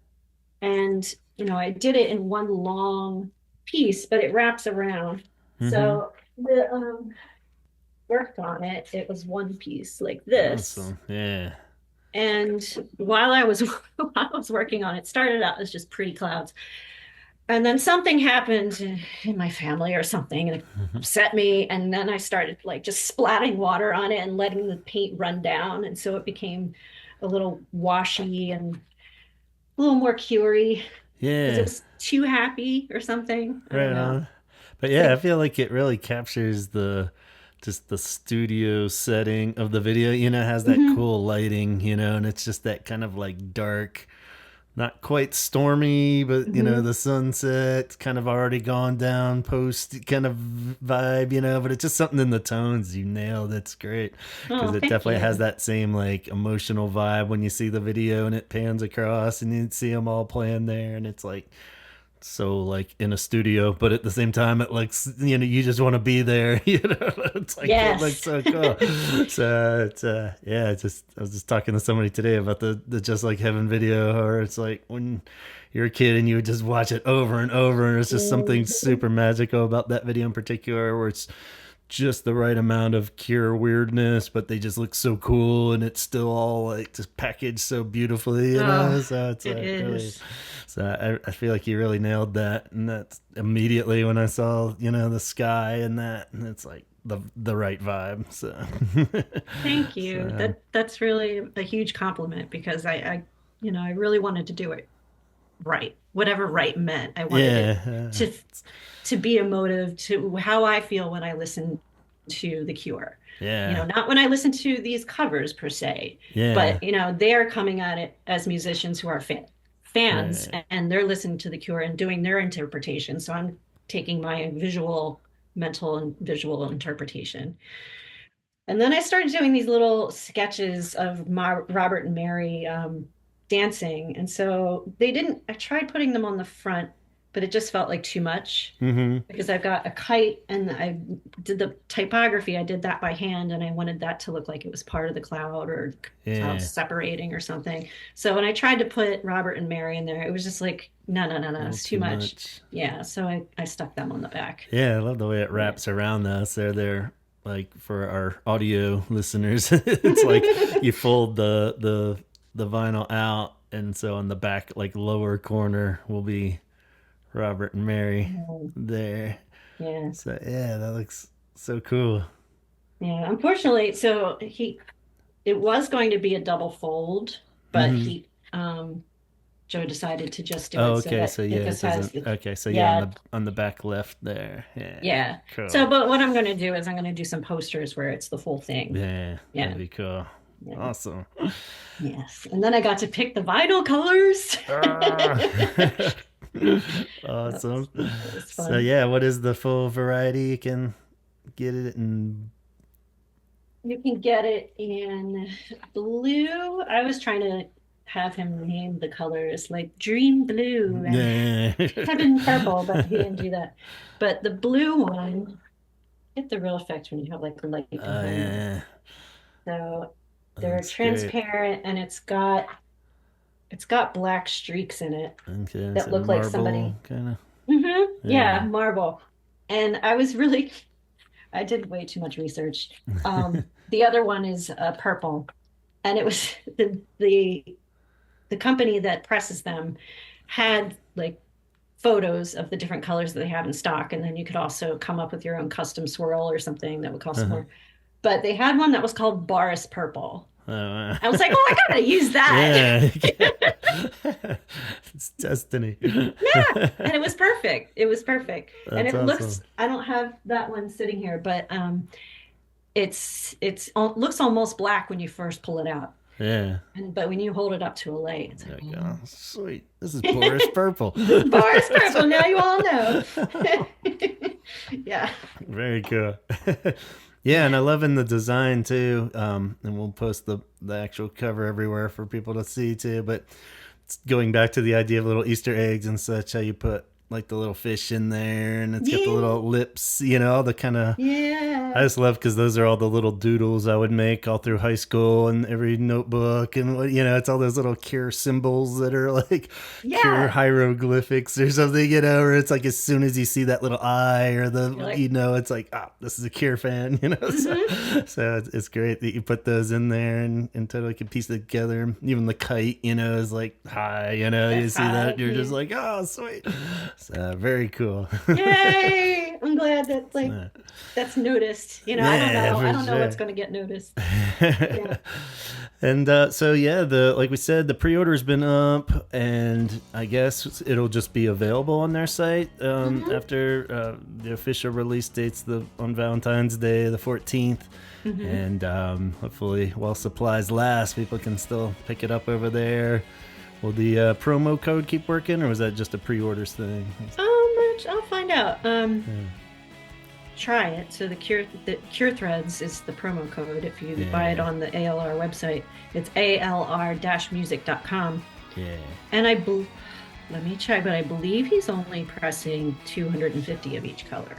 S2: and I did it in one long piece, but it wraps around.
S1: Mm-hmm.
S2: So the worked on it, it was one piece like this.
S1: Awesome. Yeah.
S2: And while I was while I was working on it, started out as just pretty clouds. And then something happened in my family or something and it upset me. And then I started like just splatting water on it and letting the paint run down. And so it became a little washy and a little more cury because it
S1: Yeah.
S2: was too happy or something. I don't
S1: Right
S2: know.
S1: on. But yeah, I feel like it really captures the just the studio setting of the video. You know, it has that
S2: Mhm.
S1: cool lighting, you know, and it's just that kind of like dark, not quite stormy, but you know,
S2: Mhm.
S1: the sunset kind of already gone down post kind of vibe, you know, but it's just something in the tones you nailed. It's great because
S2: Oh,
S1: it
S2: thank
S1: definitely has
S2: you.
S1: that same like emotional vibe when you see the video and it pans across and you see them all playing there and it's like so like in a studio, but at the same time it looks, you know, you just want to be there. You know, it's like it looks
S2: Yes.
S1: so cool. So it's yeah, it's just I was just talking to somebody today about the Just Like Heaven video, or it's like when you're a kid and you would just watch it over and over, and it's just something
S2: Mhm.
S1: super magical about that video in particular, where it's just the right amount of Cure weirdness, but they just look so cool, and it's still all like just packaged so beautifully, you
S2: Oh,
S1: know. So it's
S2: it
S1: really,
S2: is.
S1: so I feel like you really nailed that, and that's immediately when I saw, you know, the sky and that, and it's like the right vibe. So,
S2: Thank you.
S1: so
S2: That's really a huge compliment because I really wanted to do it right. Whatever right meant. I wanted it
S1: yeah,
S2: to to be emotive to how I feel when I listen to The Cure.
S1: yeah,
S2: Not when I listen to these covers per se,
S1: yeah,
S2: but they're coming at it as musicians who are fans
S1: right.
S2: and they're listening to The Cure and doing their interpretation. So I'm taking my mental and visual interpretation. And then I started doing these little sketches of Robert and Mary dancing. And so I tried putting them on the front, but it just felt like too much
S1: Mm-hmm.
S2: because I've got a kite and I did the typography. I did that by hand and I wanted that to look like it was part of the cloud or cloud
S1: Yeah,
S2: separating or something. So when I tried to put Robert and Mary in there, it was just like, no, no, no,
S1: a
S2: no,
S1: little
S2: it's too
S1: too
S2: much.
S1: much.
S2: Yeah. So I stuck them on the back.
S1: Yeah, I love the way it
S2: Yeah.
S1: wraps around us. They're there like for our audio listeners. It's like you fold the vinyl out, and so on the back like lower corner will be Robert and Mary there.
S2: Yeah.
S1: So yeah, that looks so cool.
S2: Yeah, unfortunately, so it was going to be a double fold, but
S1: Mm-hmm.
S2: Joe decided to just do
S1: Oh,
S2: it so
S1: okay.
S2: that
S1: So
S2: it
S1: yeah, it
S2: just has
S1: doesn't.
S2: the,
S1: Okay, so yeah,
S2: yeah,
S1: on the back left there. Yeah,
S2: yeah. So,
S1: cool.
S2: but what I'm going to do is I'm going to do some posters where it's the full thing.
S1: Yeah, that'd
S2: Yeah,
S1: be cool.
S2: yeah,
S1: Awesome.
S2: yes. And then I got to pick the vinyl colors.
S1: Ah.
S2: That
S1: Awesome.
S2: that was
S1: So
S2: fun.
S1: yeah, what is the full variety? You can get it in.
S2: You can get it in blue. I was trying to have him name the colors like Dream Blue and
S1: Yeah.
S2: Heaven Purple, but he didn't do that. But the blue one, get the real effect when you have like light
S1: Oh
S2: behind them.
S1: yeah,
S2: So they're
S1: that's great.
S2: transparent and it's got black streaks in it
S1: Okay,
S2: that
S1: so
S2: look like
S1: marble
S2: somebody.
S1: kind of.
S2: Yeah,
S1: Yeah.
S2: marble. And I did way too much research. The other one is purple, and it was the company that presses them had like photos of the different colors that they have in stock, and then you could also come up with your own custom swirl or something that would cost
S1: Uh-huh.
S2: more. But they had one that was called Boris Purple.
S1: Oh, wow.
S2: I was like, oh, I gotta use that.
S1: Yeah. It's destiny.
S2: Yeah, and it was perfect. It was perfect. And
S1: That's
S2: it looks,
S1: awesome.
S2: I don't have that one sitting here, but looks almost black when you first pull it out.
S1: Yeah.
S2: And but when you hold it up to a light, it's
S1: There
S2: like,
S1: we
S2: oh.
S1: go. Sweet. This is Boris Purple.
S2: Boris Purple, now you all know. Yeah.
S1: Very cool. Yeah, and I love in the design too. And we'll post the actual cover everywhere for people to see too. But it's going back to the idea of little Easter eggs and such, how you put like the little fish in there, and it's got the
S2: Yeah.
S1: little lips, you know, all the kind of. I
S2: Yeah.
S1: just love because those are all the little doodles I would make all through high school and every notebook, and you know, it's all those little Cure symbols that are like Cure
S2: Yeah.
S1: hieroglyphics or something, you know, where it's like as soon as you see that little eye or
S2: You're
S1: the, you
S2: like,
S1: know, it's like, ah, this is a Cure fan, you know. So,
S2: mm-hmm.
S1: so it's great that you put those in there and totally can piece it together. Even the kite, you know, is like high, you know, you
S2: That's
S1: see that,
S2: high.
S1: you're just
S2: Yeah.
S1: like, oh, sweet. So very cool.
S2: Yay! I'm glad that
S1: So,
S2: that's noticed. I don't
S1: yeah,
S2: know. I
S1: for
S2: don't know what's
S1: sure.
S2: going to get noticed. Yeah.
S1: And so yeah, the like we said, the pre-order's been up, and I guess it'll just be available on their site
S2: Hmm.
S1: after the official release date's on Valentine's Day, the 14th,
S2: Hmm.
S1: and hopefully, while supplies last, people can still pick it up over there. Will the promo code keep working, or was that just a pre-orders thing?
S2: I'll find out. Try it. So the Cure Threads is the promo code if you buy it
S1: Yeah,
S2: on the ALR website. It's alr-music.com.
S1: yeah.
S2: And let me check, but I believe he's only pressing 250 of each color.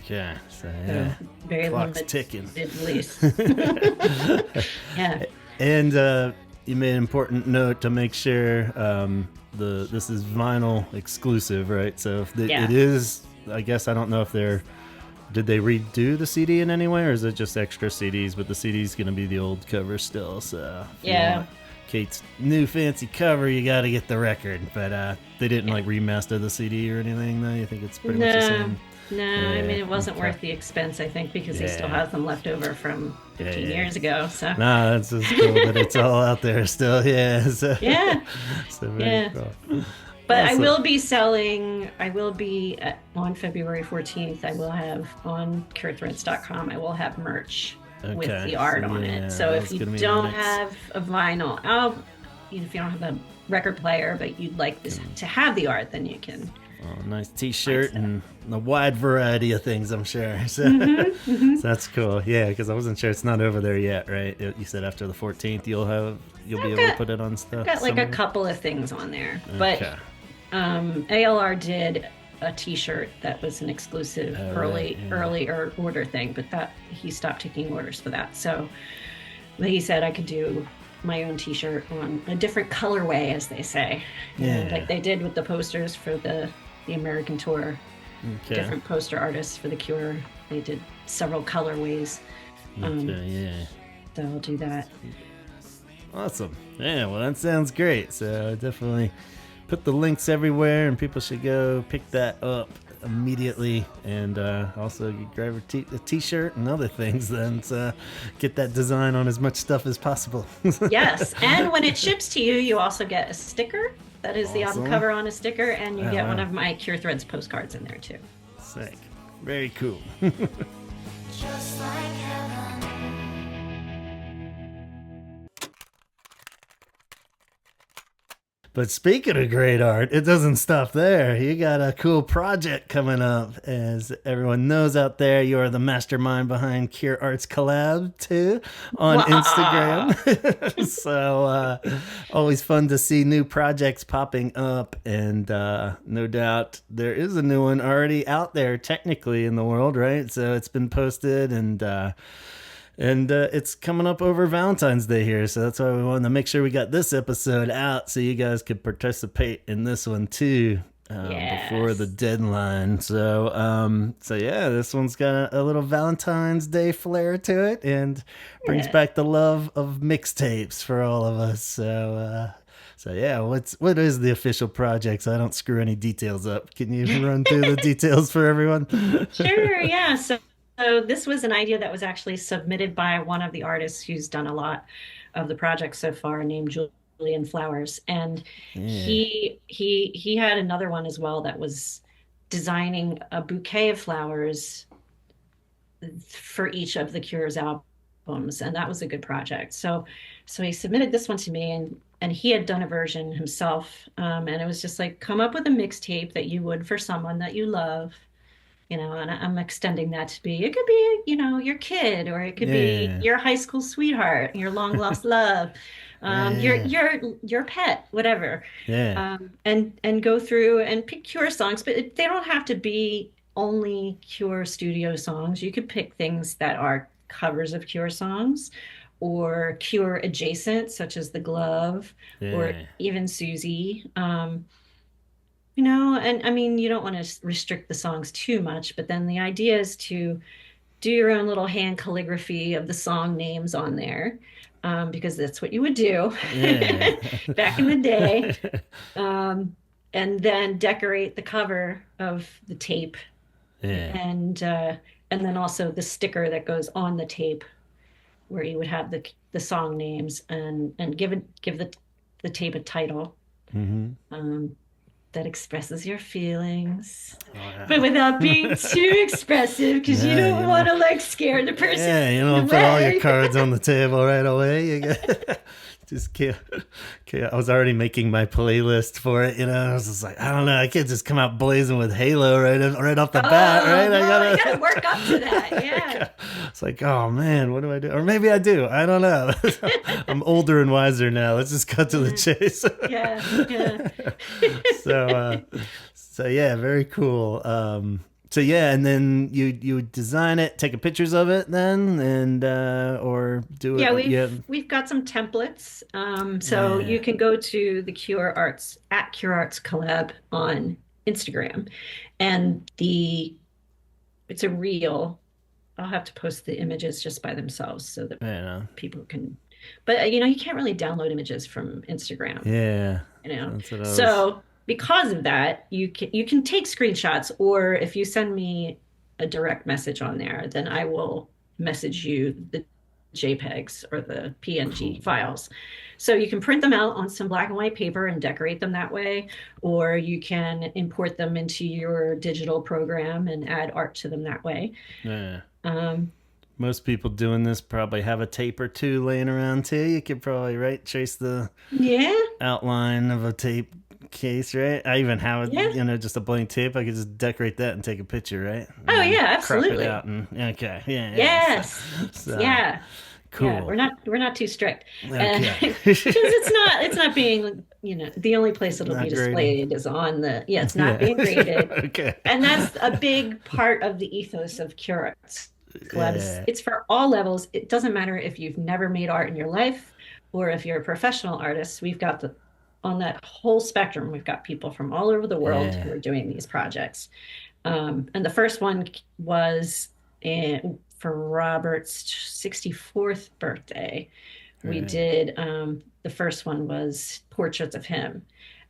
S1: Okay, so
S2: So
S1: yeah,
S2: very
S1: clock's
S2: limited
S1: ticking.
S2: release. Yeah.
S1: And you made an important note to make sure the this is vinyl exclusive, right? So if it
S2: Yeah.
S1: is, I guess I don't know if they're did they redo the CD in any way, or is it just extra CDs? But the CD's gonna be the old cover still. So if you
S2: Yeah.
S1: want Kate's new fancy cover, you got to get the record. But they didn't
S2: Yeah.
S1: like remaster the CD or anything, though. You think it's pretty much the
S2: No,
S1: same?
S2: no. I
S1: Yeah.
S2: mean, it wasn't
S1: Okay.
S2: worth the expense, I think, because he still
S1: Yeah.
S2: has them left over from
S1: Yeah.
S2: 15
S1: Yeah.
S2: years ago. So,
S1: Nah, that's just cool that it's all out there still. Yeah. So,
S2: yeah,
S1: so very
S2: yeah.
S1: cool.
S2: But
S1: Awesome.
S2: I will be on February 14th. I will have on CureThreads.com, I will have merch with
S1: Okay.
S2: the
S1: So
S2: art on it.
S1: yeah,
S2: So
S1: that
S2: if
S1: was
S2: you
S1: gonna be my
S2: don't
S1: next.
S2: have a vinyl, if you don't have a record player, but you'd like this
S1: Can,
S2: to have the art, then you can
S1: nice
S2: find
S1: T-shirt
S2: stuff.
S1: and a wide variety of things, I'm sure. So,
S2: Hmm. Hmm.
S1: so that's cool. Yeah, because I wasn't sure it's not over there yet, right? You said after the 14th you'll be
S2: I've
S1: able to
S2: got
S1: put it on
S2: I've
S1: stuff
S2: got like a
S1: somewhere.
S2: couple of things on there, but
S1: Okay.
S2: ALR did a T-shirt that was an exclusive
S1: Oh right. Yeah.
S2: early order thing, but that he stopped taking orders for that. So he said I could do my own T-shirt on a different colorway, as they say, like
S1: Yeah.
S2: they did with the posters for the American tour.
S1: Okay.
S2: Different poster artists for the Cure. They did several colorways. Um,
S1: Okay. Yeah.
S2: so I'll do that.
S1: Awesome. Yeah. Well, that sounds great. So definitely put the links everywhere, and people should go pick that up immediately. And also you grab a t-shirt and other things, then to get that design on as much stuff as possible.
S2: Yes, and when it ships to you, you also get a sticker. That is the album
S1: Awesome.
S2: cover on a sticker, and you
S1: Oh
S2: get one
S1: wow.
S2: of my Cure Threads postcards in there too.
S1: Sick. Very cool.
S3: Just like heaven.
S1: But speaking of great art, it doesn't stop there. You got a cool project coming up. As everyone knows out there, you are the mastermind behind CureArtsCollab too on
S2: Wow.
S1: Instagram. So always fun to see new projects popping up, and no doubt there is a new one already out there technically in the world, right? So it's been posted, and it's coming up over Valentine's Day here, so that's why we wanted to make sure we got this episode out so you guys could participate in this one too before the
S2: Yes.
S1: deadline. So yeah, this one's got a little Valentine's Day flair to it, and brings
S2: Yeah.
S1: back the love of mixtapes for all of us. So yeah, what is the official project? So I don't screw any details up. Can you run through the details for everyone?
S2: Sure, yeah. So this was an idea that was actually submitted by one of the artists who's done a lot of the project so far, named Julian Flowers. And
S1: Yeah,
S2: he had another one as well that was designing a bouquet of flowers for each of the Cure's albums, and that was a good project. So he submitted this one to me, and he had done a version himself, and it was just like come up with a mixtape that you would for someone that you love, and I'm extending that to be, it could be, your kid, or it could be
S1: yeah,
S2: your high school sweetheart, your long lost love, your
S1: yeah,
S2: your pet, whatever,
S1: yeah.
S2: and go through and pick Cure songs, but they don't have to be only Cure studio songs. You could pick things that are covers of Cure songs or Cure adjacent, such as The Glove or
S1: Yeah.
S2: even Susie. And I mean, you don't want to restrict the songs too much, but then the idea is to do your own little hand calligraphy of the song names on there, because that's what you would do
S1: Yeah.
S2: back in the day. Um, and then decorate the cover of the tape,
S1: Yeah.
S2: and uh, and then also the sticker that goes on the tape where you would have the song names and give the tape a title
S1: Mm-hmm.
S2: um, that expresses your feelings,
S1: Wow.
S2: but without being too expressive, because you
S1: Yeah,
S2: don't want to like scare the person
S1: Yeah, you don't put all your
S2: away.
S1: cards on the table right away. You got, just can't. I was already making my playlist for it. I was just like, I don't know. I can't just come out blazing with Halo right off the bat,
S2: Oh
S1: right?
S2: no, you gotta work up to that. Yeah.
S1: It's like, oh man, what do I do? Or maybe I do. I don't know. I'm older and wiser now. Let's just cut to the chase.
S2: Yeah. Yeah.
S1: So yeah, very cool. So yeah, and then you would design it, take pictures of it, then, and or do it.
S2: Yeah,
S1: Yeah,
S2: we've got some templates. So
S1: Yeah.
S2: you can go to the Cure Arts at CureArtsCollab on Instagram, and it's a reel. I'll have to post the images just by themselves so that
S1: yeah,
S2: people can. But you can't really download images from Instagram.
S1: yeah.
S2: You know,
S1: That's what I was.
S2: so because of that, you can take screenshots, or if you send me a direct message on there, then I will message you the JPEGs or the PNG
S1: Cool.
S2: files. So you can print them out on some black and white paper and decorate them that way, or you can import them into your digital program and add art to them that way.
S1: Yeah.
S2: Um,
S1: Most people doing this probably have a tape or two laying around too. You could probably trace the
S2: yeah,
S1: outline of a tape case, right? I even have
S2: yeah.
S1: just a blank tape. I could just decorate that and take a picture, right? And
S2: Oh
S1: then
S2: yeah,
S1: crop
S2: absolutely.
S1: it out and okay, yeah.
S2: Yes.
S1: So,
S2: Yeah.
S1: cool.
S2: Yeah, we're not too strict.
S1: Okay.
S2: Because it's not being, the only place it'll
S1: Not
S2: be
S1: graded.
S2: displayed is on it's not
S1: Yeah.
S2: being graded.
S1: Okay.
S2: And that's a big part of the ethos of Cure Arts Collab.
S1: Yeah.
S2: It's for all levels. It doesn't matter if you've never made art in your life or if you're a professional artist. We've got on that whole spectrum, we've got people from all over the world who
S1: Yeah.
S2: are doing these projects. And the first one was for Robert's 64th birthday. We
S1: Right.
S2: did the first one was portraits of him,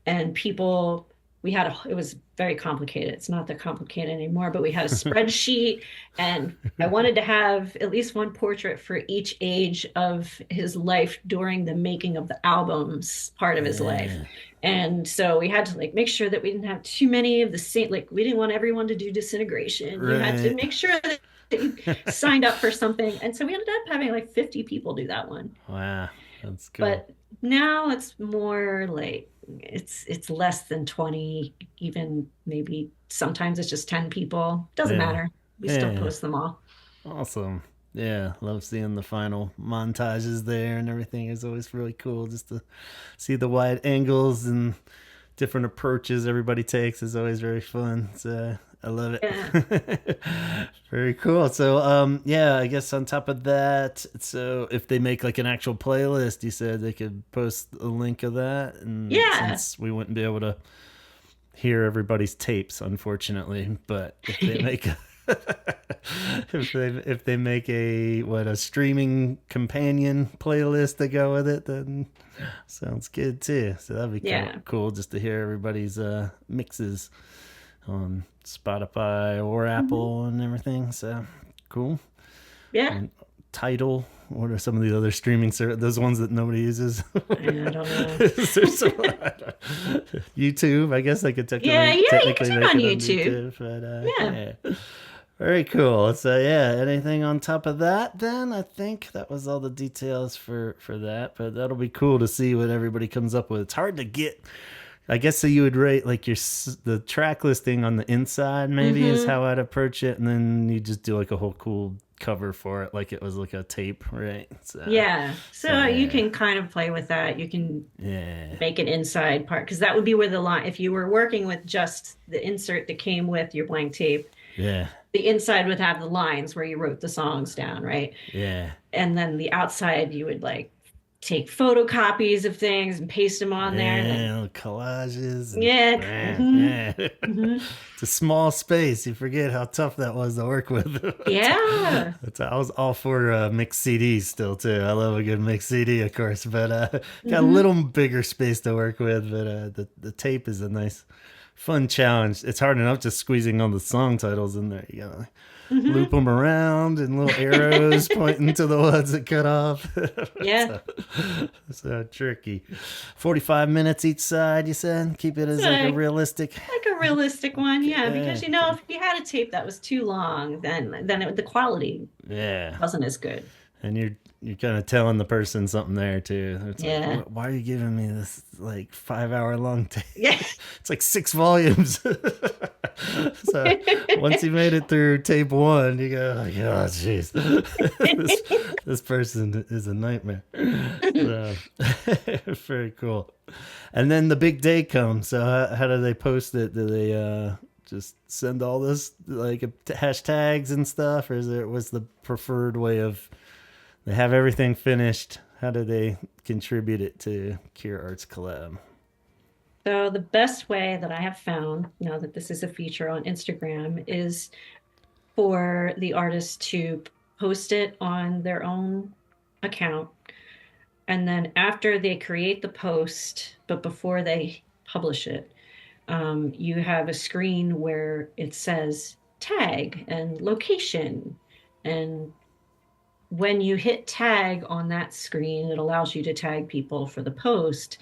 S2: and people. It was very complicated. It's not that complicated anymore, but we had a spreadsheet, and I wanted to have at least one portrait for each age of his life during the making of the albums part of his life.
S1: Yeah.
S2: And so we had to make sure that we didn't have too many of the same, we didn't want everyone to do disintegration. You had to
S1: Right.
S2: make sure that you signed up for something. And so we ended up having 50 people do that one.
S1: Wow. That's cool.
S2: But now it's more it's less than 20, even maybe sometimes it's just 10 people. Doesn't
S1: Yeah.
S2: matter. We still
S1: Yeah.
S2: post them all.
S1: Awesome. Yeah, love seeing the final montages there and everything. Is always really cool just to see the wide angles and different approaches everybody takes is always very fun. So I love it.
S2: Yeah.
S1: Very cool. So yeah, I guess on top of that, so if they make an actual playlist, you said they could post a link of that, and
S2: Yeah.
S1: since we wouldn't be able to hear everybody's tapes, unfortunately, but if they make if they make a streaming companion playlist to go with it, then sounds good too. So that'd be
S2: Yeah.
S1: cool just to hear everybody's mixes on Spotify or Apple and everything. So cool.
S2: Yeah.
S1: And Tidal. What are some of the other streaming those ones that nobody uses?
S2: I don't know.
S1: Is there some, YouTube? I guess I could
S2: Yeah, you
S1: technically
S2: can do
S1: make
S2: it on
S1: it
S2: YouTube.
S1: but
S2: Yeah.
S1: yeah. Very cool. So yeah, anything on top of that? Then I think that was all the details for that. But that'll be cool to see what everybody comes up with. It's hard to get. I guess so. You would rate the track listing on the inside, maybe is how I'd approach it, and then you just do a whole cool cover for it, like it was a tape, right? So,
S2: Yeah. So
S1: yeah.
S2: you can kind of play with that. You can
S1: Yeah.
S2: make an inside part, because that would be where the line, if you were working with just the insert that came with your blank tape,
S1: Yeah.
S2: the inside would have the lines where you wrote the songs down, right?
S1: Yeah.
S2: And then the outside, you would take photocopies of things and paste them on there. And then,
S1: Yeah, little collages. and-
S2: Yeah.
S1: Yeah.
S2: Mhm.
S1: It's a small space. You forget how tough that was to work with.
S2: Yeah.
S1: I was all for mixed CDs still too. I love a good mixed CD, of course, but got a little bigger space to work with. But the tape is a nice fun challenge. It's hard enough just squeezing all the song titles in there. You gotta loop them around and little arrows pointing to the ones that cut off.
S2: Yeah.
S1: So tricky. 45 minutes each side, you said? Keep it as like a realistic.
S2: Like a realistic one, yeah.
S1: Yeah.
S2: Because if you had a tape that was too long, then the quality
S1: Yeah.
S2: wasn't as good.
S1: And you're kind of telling the person something there too. It's
S2: Yeah.
S1: like, why are you giving me this like 5-hour long tape?
S2: Yeah.
S1: It's like 6 volumes. So once you made it through tape 1, you go, like, oh jeez, this person is a nightmare. So, very cool. And then the big day comes. So how do they post it? Do they just send all this like hashtags and stuff, or was the preferred way of they have everything finished? How do they contribute it to CureArtsCollab?
S2: So the best way that I have found, now that this is a feature on Instagram, is for the artist to post it on their own account. And then after they create the post, but before they publish it, you have a screen where it says tag and location. And when you hit tag on that screen, it allows you to tag people for the post.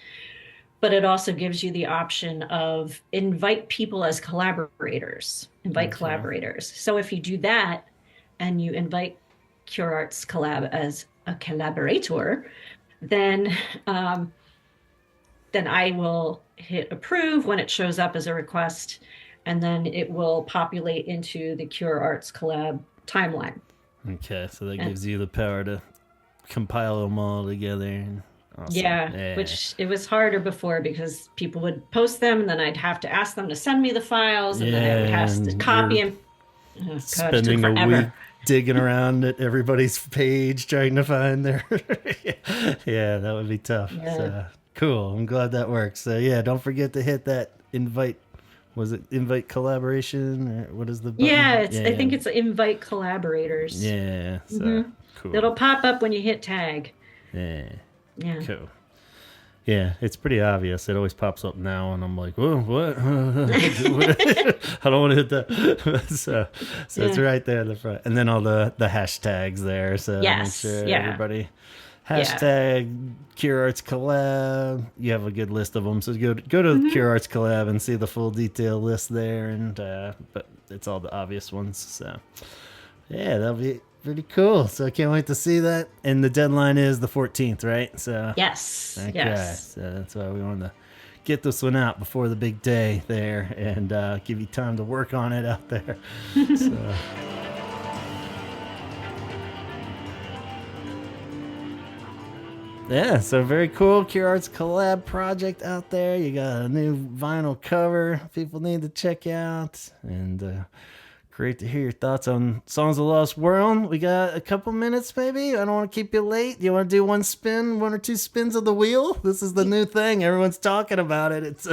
S2: But it also gives you the option of invite people as collaborators, collaborators. So if you do that and you invite CureArtsCollab as a collaborator, then I will hit approve when it shows up as a request, and then it will populate into the CureArtsCollab timeline.
S1: Okay, so that gives you the power to compile them all together. Awesome.
S2: Yeah, which it was harder before because people would post them and then I'd have to ask them to send me the files and then I would have to copy them. Oh, God,
S1: spending a week digging around at everybody's page trying to find their yeah, that would be tough.
S2: Yeah.
S1: So, cool. I'm glad that works. So yeah, don't forget to hit that invite. Was it invite collaboration or what is the button?
S2: Yeah, I think it's invite collaborators.
S1: Yeah, so cool.
S2: It'll pop up when you hit tag.
S1: Yeah.
S2: Yeah.
S1: Cool. Yeah, it's pretty obvious. It always pops up now, and I'm like, whoa, what? I don't want to hit that. so it's right there in the front. And then all the hashtags there. So
S2: yes,
S1: make sure everybody hashtag CureArtsCollab. You have a good list of them. So go to CureArtsCollab and see the full detail list there. And but it's all the obvious ones. So yeah, that'll be pretty cool. So I can't wait to see that. And the deadline is the 14th, right? So
S2: yes.
S1: okay.
S2: Yes.
S1: So that's why we wanted to get this one out before the big day there and give you time to work on it out there. So. Yeah, so very cool. CureArtsCollab project out there. You got a new vinyl cover people need to check out. And great to hear your thoughts on Songs of the Lost World. We got a couple minutes, maybe. I don't want to keep you late. You want to do one or two spins of the wheel? This is the new thing. Everyone's talking about it. It's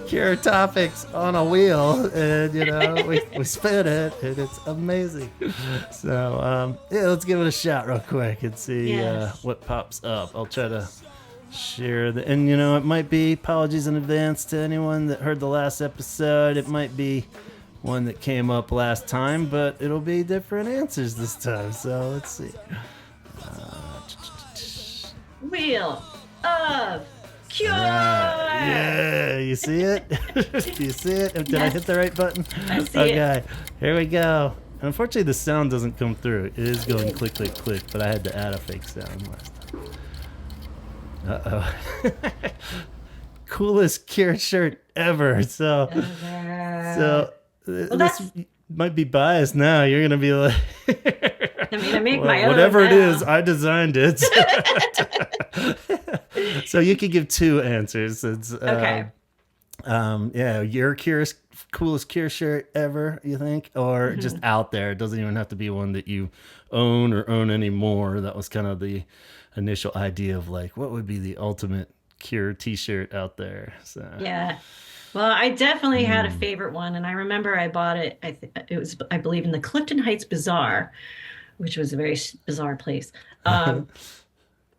S1: Cure Topics on a wheel. And, we spin it, and it's amazing. So, let's give it a shot real quick and see what pops up. I'll try to share and it might be apologies in advance to anyone that heard the last episode. It might be one that came up last time, but it'll be different answers this time. So let's see.
S2: Wheel of Cure.
S1: Yeah, you see it? Do you see it? Did I hit the right button?
S2: I see
S1: Okay, here we go. Unfortunately, the sound doesn't come through. It is going click, click, click, but I had to add a fake sound last time. Uh-oh. Coolest Cure shirt ever. So this might be biased now. You're going to be like...
S2: I make my own
S1: whatever it
S2: now.
S1: is, I designed it. So you could give two answers. It's,
S2: Okay.
S1: Your coolest Cure shirt ever, you think? Or just out there. It doesn't even have to be one that you own or own anymore. That was kind of the initial idea of like, what would be the ultimate Cure t-shirt out there? So
S2: Yeah. Well, I definitely had a favorite one, and I remember I bought it. It was, I believe, in the Clifton Heights Bazaar, which was a very bizarre place. It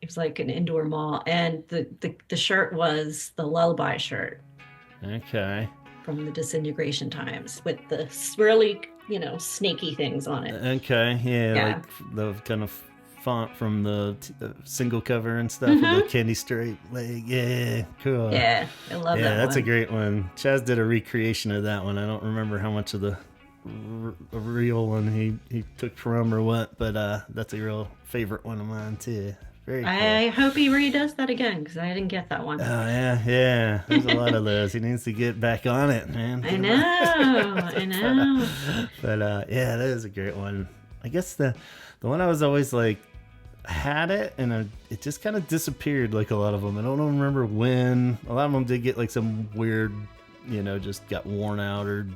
S2: was like an indoor mall, and the shirt was the Lullaby shirt.
S1: Okay.
S2: from the Disintegration Times with the swirly, snaky things on it.
S1: Okay. Yeah,
S2: Yeah.
S1: like the kind of font from the single cover and stuff with the
S2: Mhm.
S1: candy stripe. Like, yeah, cool.
S2: Yeah, I love
S1: Yeah,
S2: that
S1: that's a
S2: one.
S1: great one. Chaz did a recreation of that one. I don't remember how much of the real one he took from or what, but that's a real favorite one of mine too. Very cool.
S2: I hope he redoes that again because I didn't get that one.
S1: Oh yeah. There's a lot of those. He needs to get back on it, man.
S2: I know, I know.
S1: But yeah, that is a great one. I guess the one I was always like had it and it just kind of disappeared like a lot of them. I don't remember when. A lot of them did get like some weird, just got worn out or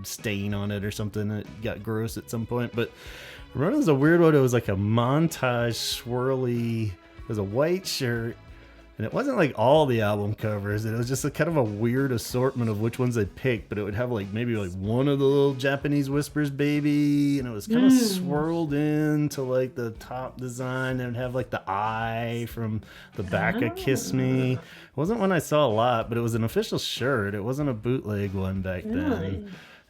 S1: stain on it or something. It got gross at some point, but I remember it was a weird one. It was like a montage swirly. It was a white shirt. And it wasn't like all the album covers. It was just a kind of a weird assortment of which ones they picked. But it would have like maybe like one of the little Japanese Whispers baby. And it was kind of swirled into like the top design. And it would have like the eye from the back of Kiss Me. It wasn't one I saw a lot, but it was an official shirt. It wasn't a bootleg one back then.
S2: Really?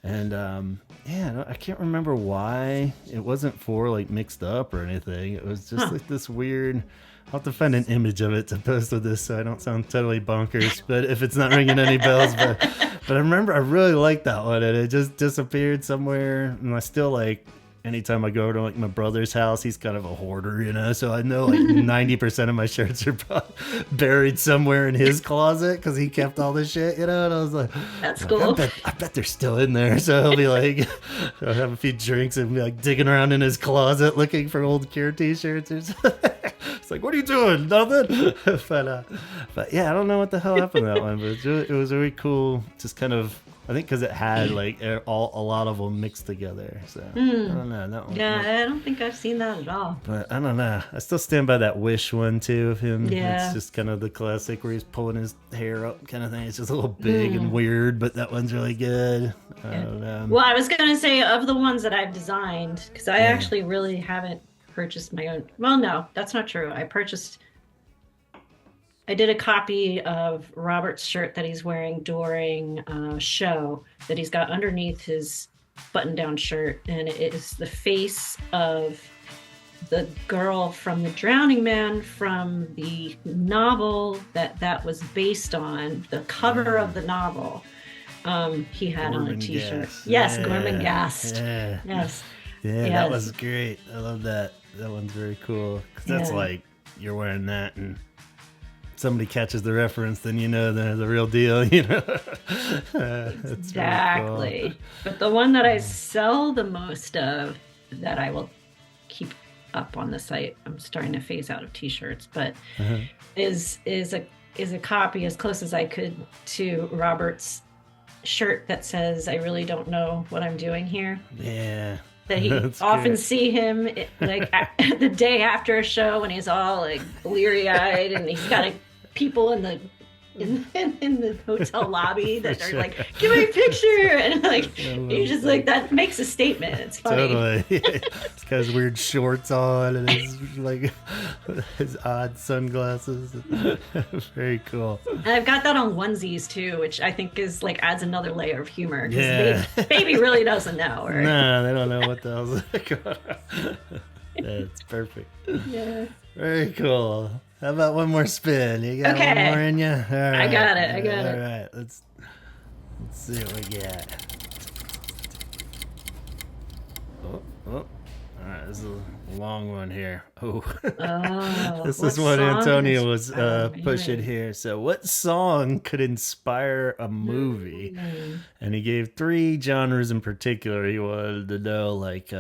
S1: And yeah, I can't remember why it wasn't for like mixed up or anything. It was just like this weird. I'll have to find an image of it to post with this so I don't sound totally bonkers. But if it's not ringing any bells, but I remember I really liked that one and it just disappeared somewhere. And I still like anytime I go to like my brother's house, he's kind of a hoarder, so I know like 90% of my shirts are buried somewhere in his closet because he kept all this shit, And I was like,
S2: That's cool.
S1: I bet they're still in there. So he'll be like, I'll have a few drinks and be like digging around in his closet looking for old Cure t-shirts or something. It's like, what are you doing? Nothing. But yeah, I don't know what the hell happened to that one, but it was really cool. Just kind of, I think because it had like a lot of them mixed together. So I don't know that one.
S2: Yeah, I don't think I've seen that at all.
S1: But I don't know. I still stand by that Wish one too of him.
S2: Yeah.
S1: It's just kind of the classic where he's pulling his hair up kind of thing. It's just a little big and weird, but that one's really good. I don't know.
S2: Well, I was going to say of the ones that I've designed, because I actually really haven't purchased my own. Well, no, that's not true. I did a copy of Robert's shirt that he's wearing during a show that he's got underneath his button-down shirt, and it is the face of the girl from The Drowning Man from the novel that was based on, the cover of the novel. He had on a t-shirt.
S1: Gass.
S2: Yes,
S1: Yeah.
S2: Gorman Gast.
S1: Yeah.
S2: Yes.
S1: Yeah,
S2: Yes.
S1: that was great. I love that. That one's very cool. Because that's
S2: Yeah.
S1: like, you're wearing that and somebody catches the reference, then they're the real deal, That's
S2: Exactly.
S1: really cool.
S2: But the one that I sell the most of that I will keep up on the site, I'm starting to phase out of t-shirts, but is a copy as close as I could to Robert's shirt that says, "I really don't know what I'm doing here."
S1: Yeah.
S2: That he
S1: That's
S2: often
S1: good.
S2: see him like the day after a show when he's all like bleary-eyed and he's got people in the hotel lobby that are
S1: sure.
S2: like, "Give me a picture," and like
S1: love
S2: he's just
S1: that.
S2: like, that makes a statement. It's funny.
S1: Totally. This guy's weird shorts on and his like his odd sunglasses. Very cool.
S2: And I've got that on onesies too, which I think is like adds another layer of humor. 'Cause
S1: Yeah.
S2: baby really doesn't know. Or,
S1: No, they don't know what the hell's going on. That's perfect.
S2: Yeah.
S1: Very cool. How about one more spin? You got
S2: Okay.
S1: one more in you? All right.
S2: I got it.
S1: All right. Let's see what we got. Oh. All right. This is a long one here. Oh.
S2: Oh,
S1: This
S2: what
S1: is what
S2: song
S1: Antonio was
S2: inspired me?
S1: pushing here. So, what song could inspire a movie? And he gave 3 genres in particular. He wanted to know, like,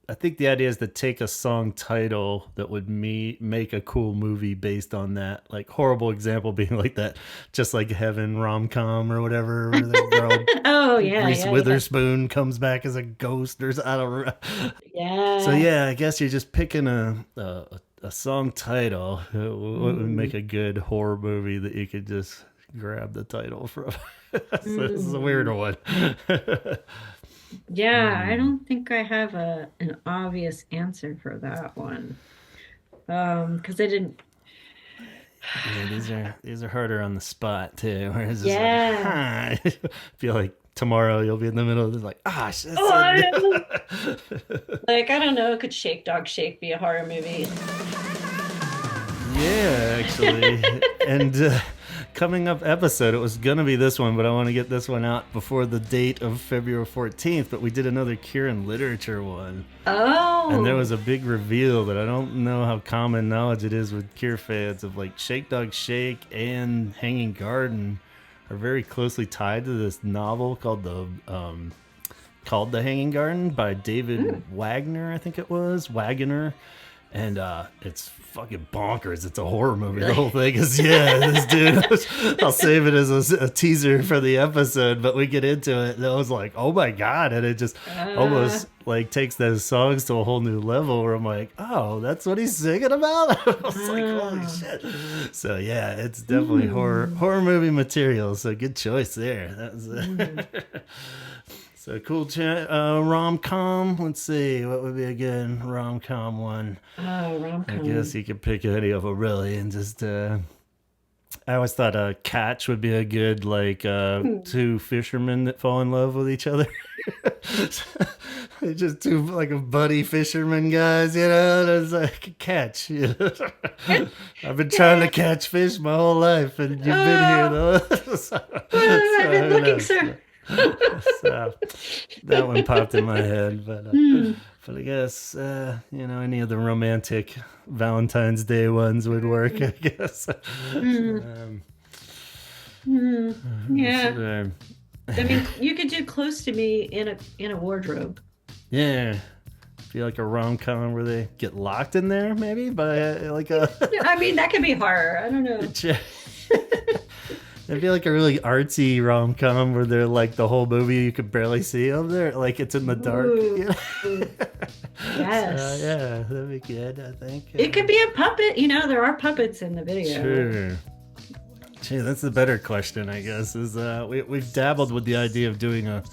S1: I think the idea is to take a song title that would make a cool movie based on that. Like, horrible example being like that, Just Like Heaven rom-com or whatever. Where the girl
S2: Oh yeah,
S1: Reese
S2: yeah,
S1: Witherspoon comes back as a ghost or I don't know.
S2: yeah.
S1: So yeah, I guess you're just picking a song title. What would make a good horror movie that you could just grab the title from? This is a weird one.
S2: Yeah, I don't think I have an obvious answer for that one. Because I didn't.
S1: Yeah, these are harder on the spot too. Whereas it's
S2: Yeah.
S1: like, huh. Feel like tomorrow you'll be in the middle of this like, ah, shit.
S2: Oh, I know. Like, I don't know, could Shake Dog Shake be a horror movie?
S1: Yeah, actually. And coming up episode, it was going to be this one, but I want to get this one out before the date of February 14th. But we did another Cure and Literature one.
S2: Oh.
S1: And there was a big reveal that I don't know how common knowledge it is with Cure fans of like Shake Dog Shake and Hanging Garden are very closely tied to this novel called The Hanging Garden by David Wagner, I think it was. Wagoner. And it's fucking bonkers. It's a horror movie. The whole thing is, this dude. I'll save it as a teaser for the episode, but we get into it, and I was like, oh my god! And it just almost like takes those songs to a whole new level. Where I'm like, oh, that's what he's singing about. I was like, holy shit! So yeah, it's definitely horror movie material. So good choice there. That was. So cool rom-com. Let's see, what would be a good rom-com one?
S2: Oh, rom-com.
S1: I guess you could pick any of them really, and just. I always thought Catch would be a good like two fishermen that fall in love with each other. They're just two like a buddy fisherman guys, you know. There's like a catch. You know? I've been trying to catch fish my whole life, and you've been here though.
S2: I've been looking, sir.
S1: So that one popped in my head, but I guess any of the romantic Valentine's Day ones would work. I guess.
S2: Yeah. I mean, you could do Close to Me in a wardrobe.
S1: Yeah. Feel like a rom-com where they get locked in there, maybe by like a.
S2: I mean, that could be horror. I don't know.
S1: It'd be like a really artsy rom-com where they're like the whole movie you could barely see them there, like it's in the dark. You know?
S2: Yes.
S1: Yeah, that'd be good, I think.
S2: It could be a puppet. You know, there are puppets in the video.
S1: Sure. Gee, that's the better question, I guess, is we've dabbled with the idea of doing a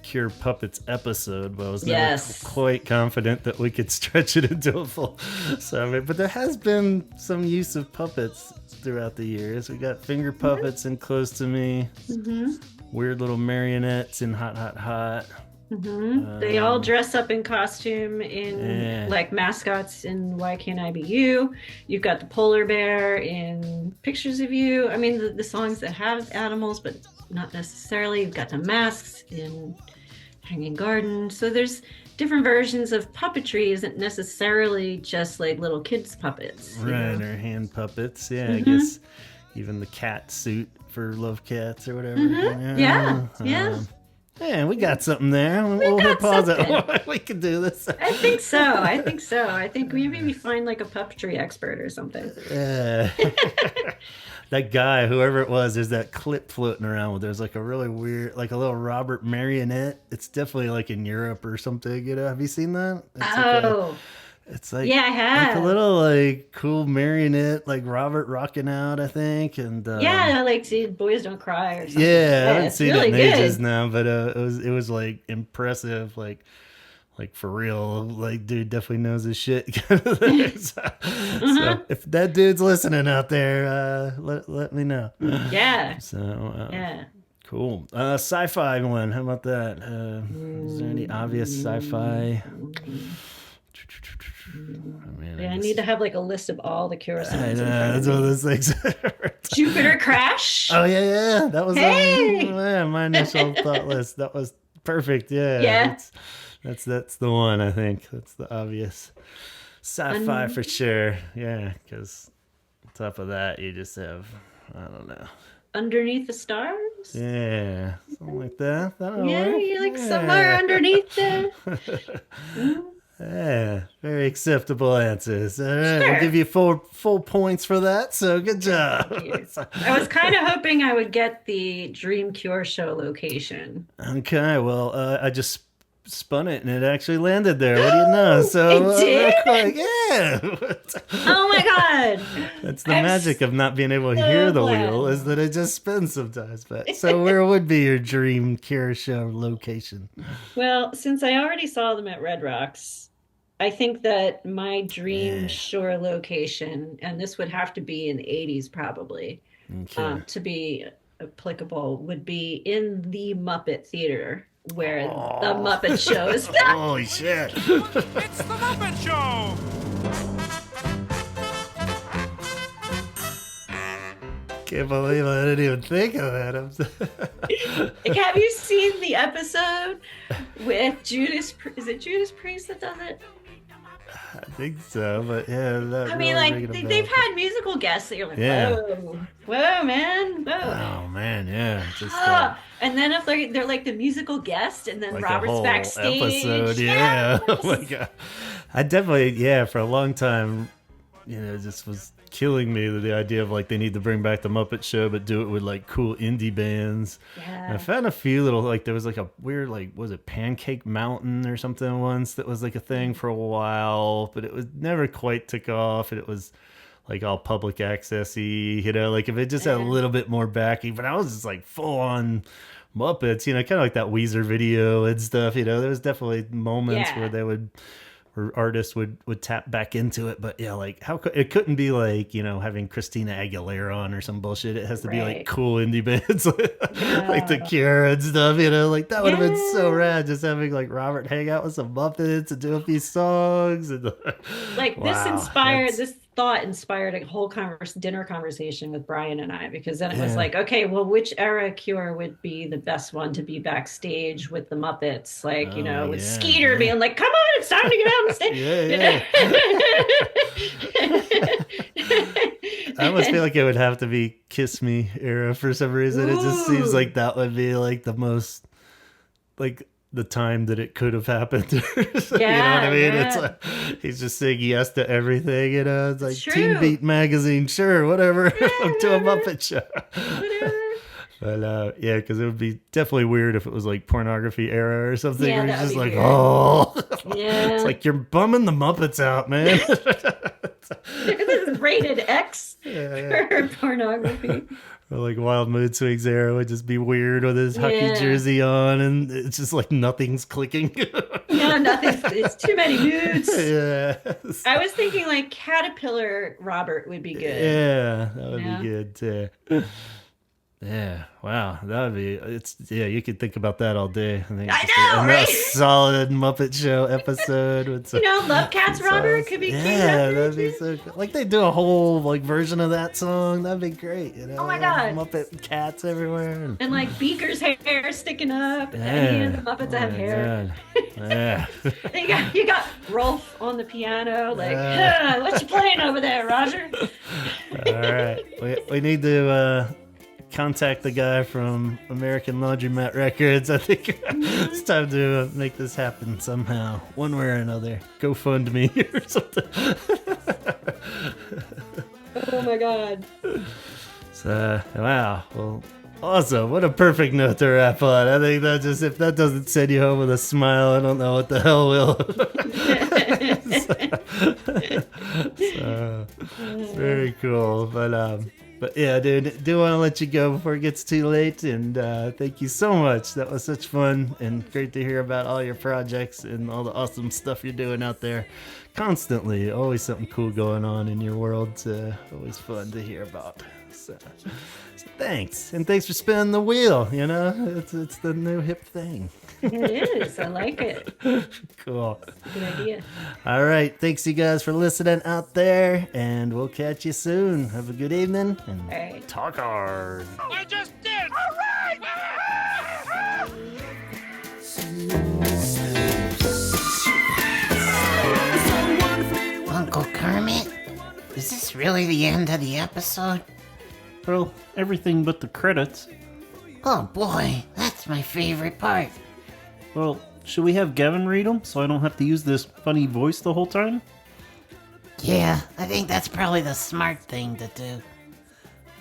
S1: Cure Puppets episode, but I was never quite confident that we could stretch it into a full summit. But there has been some use of puppets throughout the years. We got finger puppets in Close to Me, weird little marionettes in Hot, Hot, Hot.
S2: They all dress up in costume in like mascots in Why Can't I Be You. You've got the polar bear in Pictures of You. I mean, the songs that have animals, but not necessarily. You've got the masks in Hanging Garden. So there's different versions of puppetry. Isn't necessarily just like little kids puppets.
S1: Right, or hand puppets. Yeah, I guess even the cat suit for Love Cats or whatever.
S2: Yeah.
S1: Yeah, we got something there. We'll hit pause it. We can do this.
S2: I think so. I think maybe we find like a puppetry expert or something.
S1: Yeah. That guy, whoever it was, there's that clip floating around where there's like a really weird, like a little Robert marionette. It's definitely like in Europe or something, you know. Have you seen that? It's like
S2: yeah, I have.
S1: like a little like cool marionette, like Robert rocking out, I think, and
S2: like see Boys Don't Cry or something.
S1: Yeah, I haven't seen
S2: really
S1: it in ages
S2: good.
S1: now, but it was like impressive, like for real, like dude definitely knows his shit. So if that dude's listening out there, let me know.
S2: Yeah.
S1: So cool. Sci-fi one. How about that? Is there any obvious sci-fi?
S2: I need to have like a list of all the Cure songs.
S1: I know, that's one of those things.
S2: Jupiter Crash.
S1: Oh yeah. That was my initial thought list. That was perfect. Yeah. That's the one, I think. That's the obvious sci-fi for sure. Yeah, because on top of that, you just have, I don't know.
S2: Underneath the Stars?
S1: Yeah, something like that. That'll
S2: yeah,
S1: work.
S2: you're like somewhere underneath there.
S1: Yeah, very acceptable answers. All right,
S2: Sure.
S1: I'll give you full points for that, so good job.
S2: I was kind of hoping I would get the Dream Cure show location.
S1: Okay, well, I just spun it and it actually landed there. What do you know? So
S2: It did?
S1: Yeah.
S2: Oh my god!
S1: That's the magic of not being able to hear the wheel, is that it just spins sometimes. But so where would be your Dream Cure show location?
S2: Well, since I already saw them at Red Rocks, I think that my dream
S1: Yeah.
S2: shore location, and this would have to be in the 80s probably,
S1: Okay.
S2: to be applicable, would be in the Muppet Theater where the
S1: Oh,
S2: Muppet Show is filmed.
S1: holy shit.
S4: It's the Muppet Show!
S1: Can't believe I didn't even think of that.
S2: Like, have you seen the episode with Judas? Is it Judas Priest that does it?
S1: I think so, but yeah, that
S2: I mean,
S1: really
S2: like
S1: ringing a
S2: they've
S1: bell.
S2: had musical guests that you're like,
S1: Yeah.
S2: whoa, man, whoa.
S1: Oh man, yeah, just
S2: And then if they're like the musical guest, and then
S1: like a
S2: Robert's
S1: whole
S2: backstage.
S1: episode, yeah.
S2: Yes!
S1: Oh my god, I definitely, yeah, for a long time, it just was killing me the idea of like they need to bring back the Muppet Show, but do it with like cool indie bands. And I
S2: Yeah.
S1: found a few little, like there was like a weird, like was it Pancake Mountain or something once that was like a thing for a while, but it was never quite took off, and it was like all public accessy, like if it just had a
S2: Yeah.
S1: little bit more backing. But I was just like full on Muppets, kind of like that Weezer video and stuff. There was definitely moments
S2: Yeah.
S1: where they would, or artists would tap back into it. But yeah, like it couldn't be like having Christina Aguilera on or some bullshit. It has to be like
S2: Right.
S1: cool indie bands like The Cure and stuff. Like that would have been so
S2: Yeah.
S1: rad, just having like Robert hang out with some Muppets and do a few songs and
S2: Like
S1: Wow, that's-
S2: this thought inspired a whole dinner conversation with Brian and I, because then it was
S1: Yeah.
S2: like, okay, well, which era Cure would be the best one to be backstage with the Muppets? Like,
S1: Oh,
S2: with
S1: yeah,
S2: Skeeter
S1: yeah.
S2: being like, come on, it's time to get out on stage.
S1: I almost feel like it would have to be Kiss Me era for some reason. It just seems
S2: Ooh.
S1: like that would be like the most, like the time that it could have happened. You know what I mean? It's
S2: Yeah.
S1: like he's just saying yes to everything. It's like
S2: It's
S1: Teen
S2: true.
S1: Beat Magazine, sure, whatever. I'm to a Muppet Show.
S2: Whatever.
S1: But yeah, because it would be definitely weird if it was like pornography era or something.
S2: Yeah,
S1: where
S2: that
S1: it's
S2: would
S1: just
S2: be
S1: like,
S2: weird.
S1: oh,
S2: Yeah.
S1: it's like you're bumming the Muppets out, man.
S2: This is rated X
S1: Yeah.
S2: for pornography.
S1: Or like Wild Mood Swings era would just be weird with his hockey
S2: Yeah.
S1: jersey on, and it's just like nothing's clicking.
S2: No, nothing. It's too many moods.
S1: Yeah.
S2: I was thinking like Caterpillar Robert would be good.
S1: Yeah, that would
S2: Yeah.
S1: be good too. Yeah, wow, that would be. You could think about that all day. I think
S2: I
S1: just
S2: know,
S1: a
S2: right?
S1: solid Muppet Show episode with some.
S2: Love Cats Robert could be cute.
S1: Yeah, that'd be so cool. Like they do a whole like version of that song. That'd be great.
S2: Oh my God.
S1: Muppet cats everywhere.
S2: And like Beaker's hair sticking up.
S1: Yeah.
S2: And the Muppets that have
S1: my
S2: hair.
S1: God. Yeah.
S2: And you got Rolf on the piano. Like,
S1: Yeah.
S2: what you playing over there, Roger?
S1: All right, we need to contact the guy from American Laundromat Records. I think it's time to make this happen somehow, one way or another. GoFundMe or something.
S2: Oh my God.
S1: So, wow. Well, awesome. What a perfect note to wrap on. I think that just, if that doesn't send you home with a smile, I don't know what the hell will. So, very cool. But yeah, dude, do want to let you go before it gets too late. And thank you so much. That was such fun and great to hear about all your projects and all the awesome stuff you're doing out there. Constantly, always something cool going on in your world. Always fun to hear about. So thanks, and thanks for spinning the wheel. It's the new hip thing.
S2: It is. I like it.
S1: Cool.
S2: Good idea.
S1: All right, thanks you guys for listening out there, and we'll catch you soon. Have a good evening, and
S2: All right.
S1: talk hard.
S4: I just did! All right!
S5: Uncle Kermit? Is this really the end of the episode?
S6: Well, everything but the credits.
S5: Oh boy, that's my favorite part.
S6: Well, should we have Gavin read them so I don't have to use this funny voice the whole time?
S5: Yeah, I think that's probably the smart thing to do.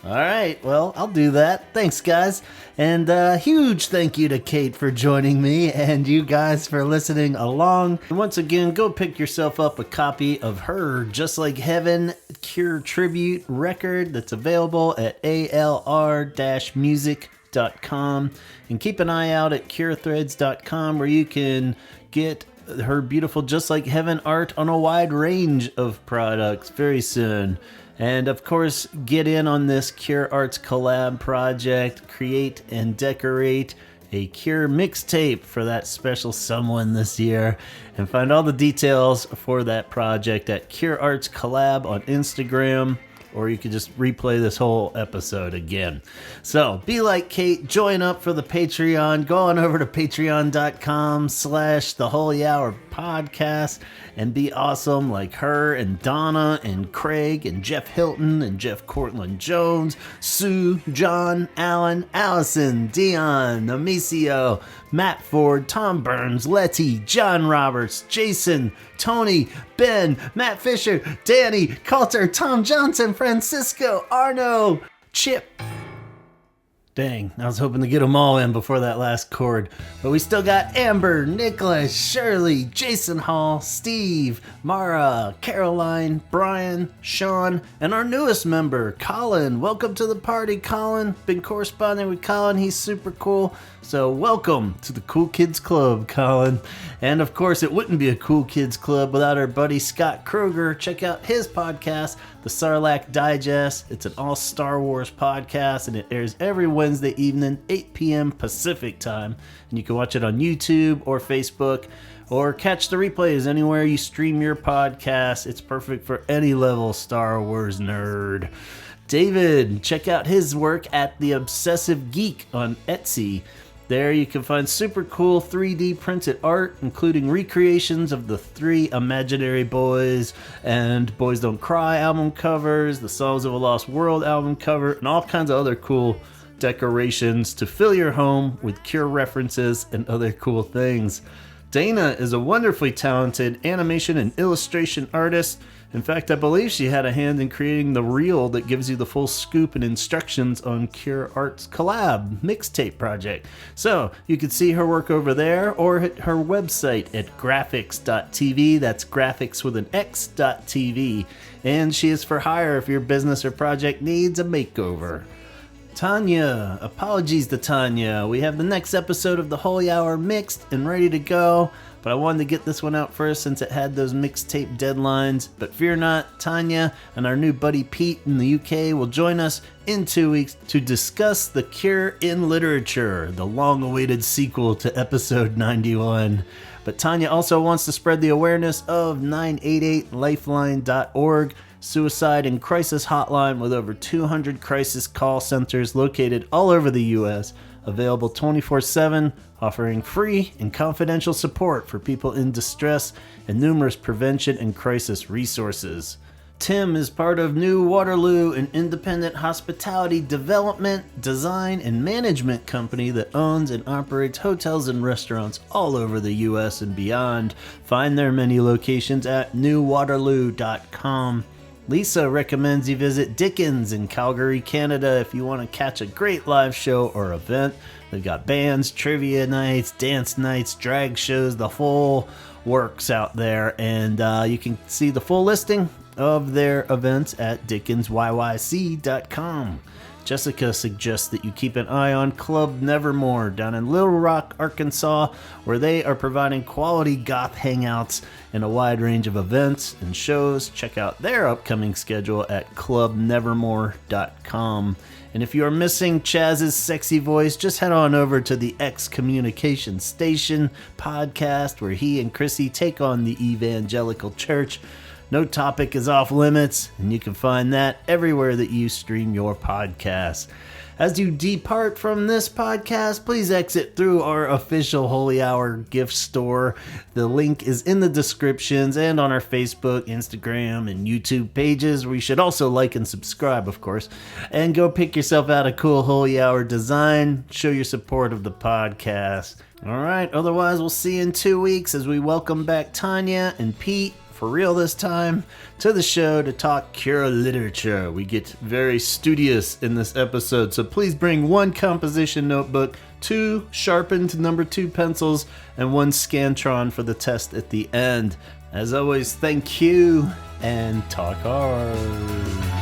S1: All right, well, I'll do that. Thanks, guys. And huge thank you to Kate for joining me and you guys for listening along. And once again, go pick yourself up a copy of her Just Like Heaven Cure Tribute record that's available at alr-music.com. And keep an eye out at curethreads.com where you can get her beautiful Just Like Heaven art on a wide range of products very soon. And of course, get in on this CureArtsCollab project, create and decorate a Cure mixtape for that special someone this year, and find all the details for that project at CureArtsCollab on Instagram, or you could just replay this whole episode again. So be like Kate, join up for the Patreon. Go on over to patreon.com/theholyhourpodcast and be awesome like her and Donna and Craig and Jeff Hilton and Jeff Cortland Jones, Sue, John, Alan, Allison, Dion, Amicio, Matt Ford, Tom Burns, Letty, John Roberts, Jason, Tony, Ben, Matt Fisher, Danny, Coulter, Tom Johnson, Francisco, Arno, Chip. Dang, I was hoping to get them all in before that last chord. But we still got Amber, Nicholas, Shirley, Jason Hall, Steve, Mara, Caroline, Brian, Sean, and our newest member, Colin. Welcome to the party, Colin. Been corresponding with Colin. He's super cool. So welcome to the Cool Kids Club, Colin. And of course, it wouldn't be a Cool Kids Club without our buddy Scott Kroger. Check out his podcast, The Sarlacc Digest. It's an all Star Wars podcast, and it airs every Wednesday evening, 8 p.m. Pacific time. And you can watch it on YouTube or Facebook, or catch the replays anywhere you stream your podcast. It's perfect for any level Star Wars nerd. David, check out his work at The Obsessive Geek on Etsy. There you can find super cool 3D printed art, including recreations of the 3 Imaginary Boys and Boys Don't Cry album covers, the Songs of a Lost World album cover, and all kinds of other cool decorations to fill your home with Cure references and other cool things. Dana is a wonderfully talented animation and illustration artist. In fact, I believe she had a hand in creating the reel that gives you the full scoop and instructions on CureArtsCollab mixtape project. So you can see her work over there or at her website at graphics.tv. That's graphics with an X.tv. And she is for hire if your business or project needs a makeover. Tanya, apologies to Tanya. We have the next episode of The Holy Hour mixed and ready to go, but I wanted to get this one out first since it had those mixtape deadlines. But fear not, Tanya and our new buddy Pete in the UK will join us in 2 weeks to discuss The Cure in Literature, the long-awaited sequel to episode 91. But Tanya also wants to spread the awareness of 988lifeline.org, suicide and crisis hotline with over 200 crisis call centers located all over the U.S., available 24/7, offering free and confidential support for people in distress and numerous prevention and crisis resources. Tim is part of New Waterloo, an independent hospitality development, design, and management company that owns and operates hotels and restaurants all over the U.S. and beyond. Find their many locations at newwaterloo.com. Lisa recommends you visit Dickens in Calgary, Canada if you want to catch a great live show or event. They've got bands, trivia nights, dance nights, drag shows, the whole works out there. And you can see the full listing of their events at dickensyyc.com. Jessica suggests that you keep an eye on Club Nevermore down in Little Rock, Arkansas, where they are providing quality goth hangouts and a wide range of events and shows. Check out their upcoming schedule at clubnevermore.com. And if you are missing Chaz's sexy voice, just head on over to the Excommunication Station podcast, where he and Chrissy take on the evangelical church. No topic is off limits, and you can find that everywhere that you stream your podcasts. As you depart from this podcast, please exit through our official Holy Hour gift store. The link is in the descriptions and on our Facebook, Instagram, and YouTube pages, where you should also like and subscribe, of course. And go pick yourself out a cool Holy Hour design. Show your support of the podcast. All right, otherwise we'll see you in 2 weeks as we welcome back Tanya and Pete, for real this time, to the show to talk Cure literature. We get very studious in this episode, so please bring 1 composition notebook, 2 sharpened number 2 pencils, and 1 Scantron for the test at the end. As always, thank you, and talk hard.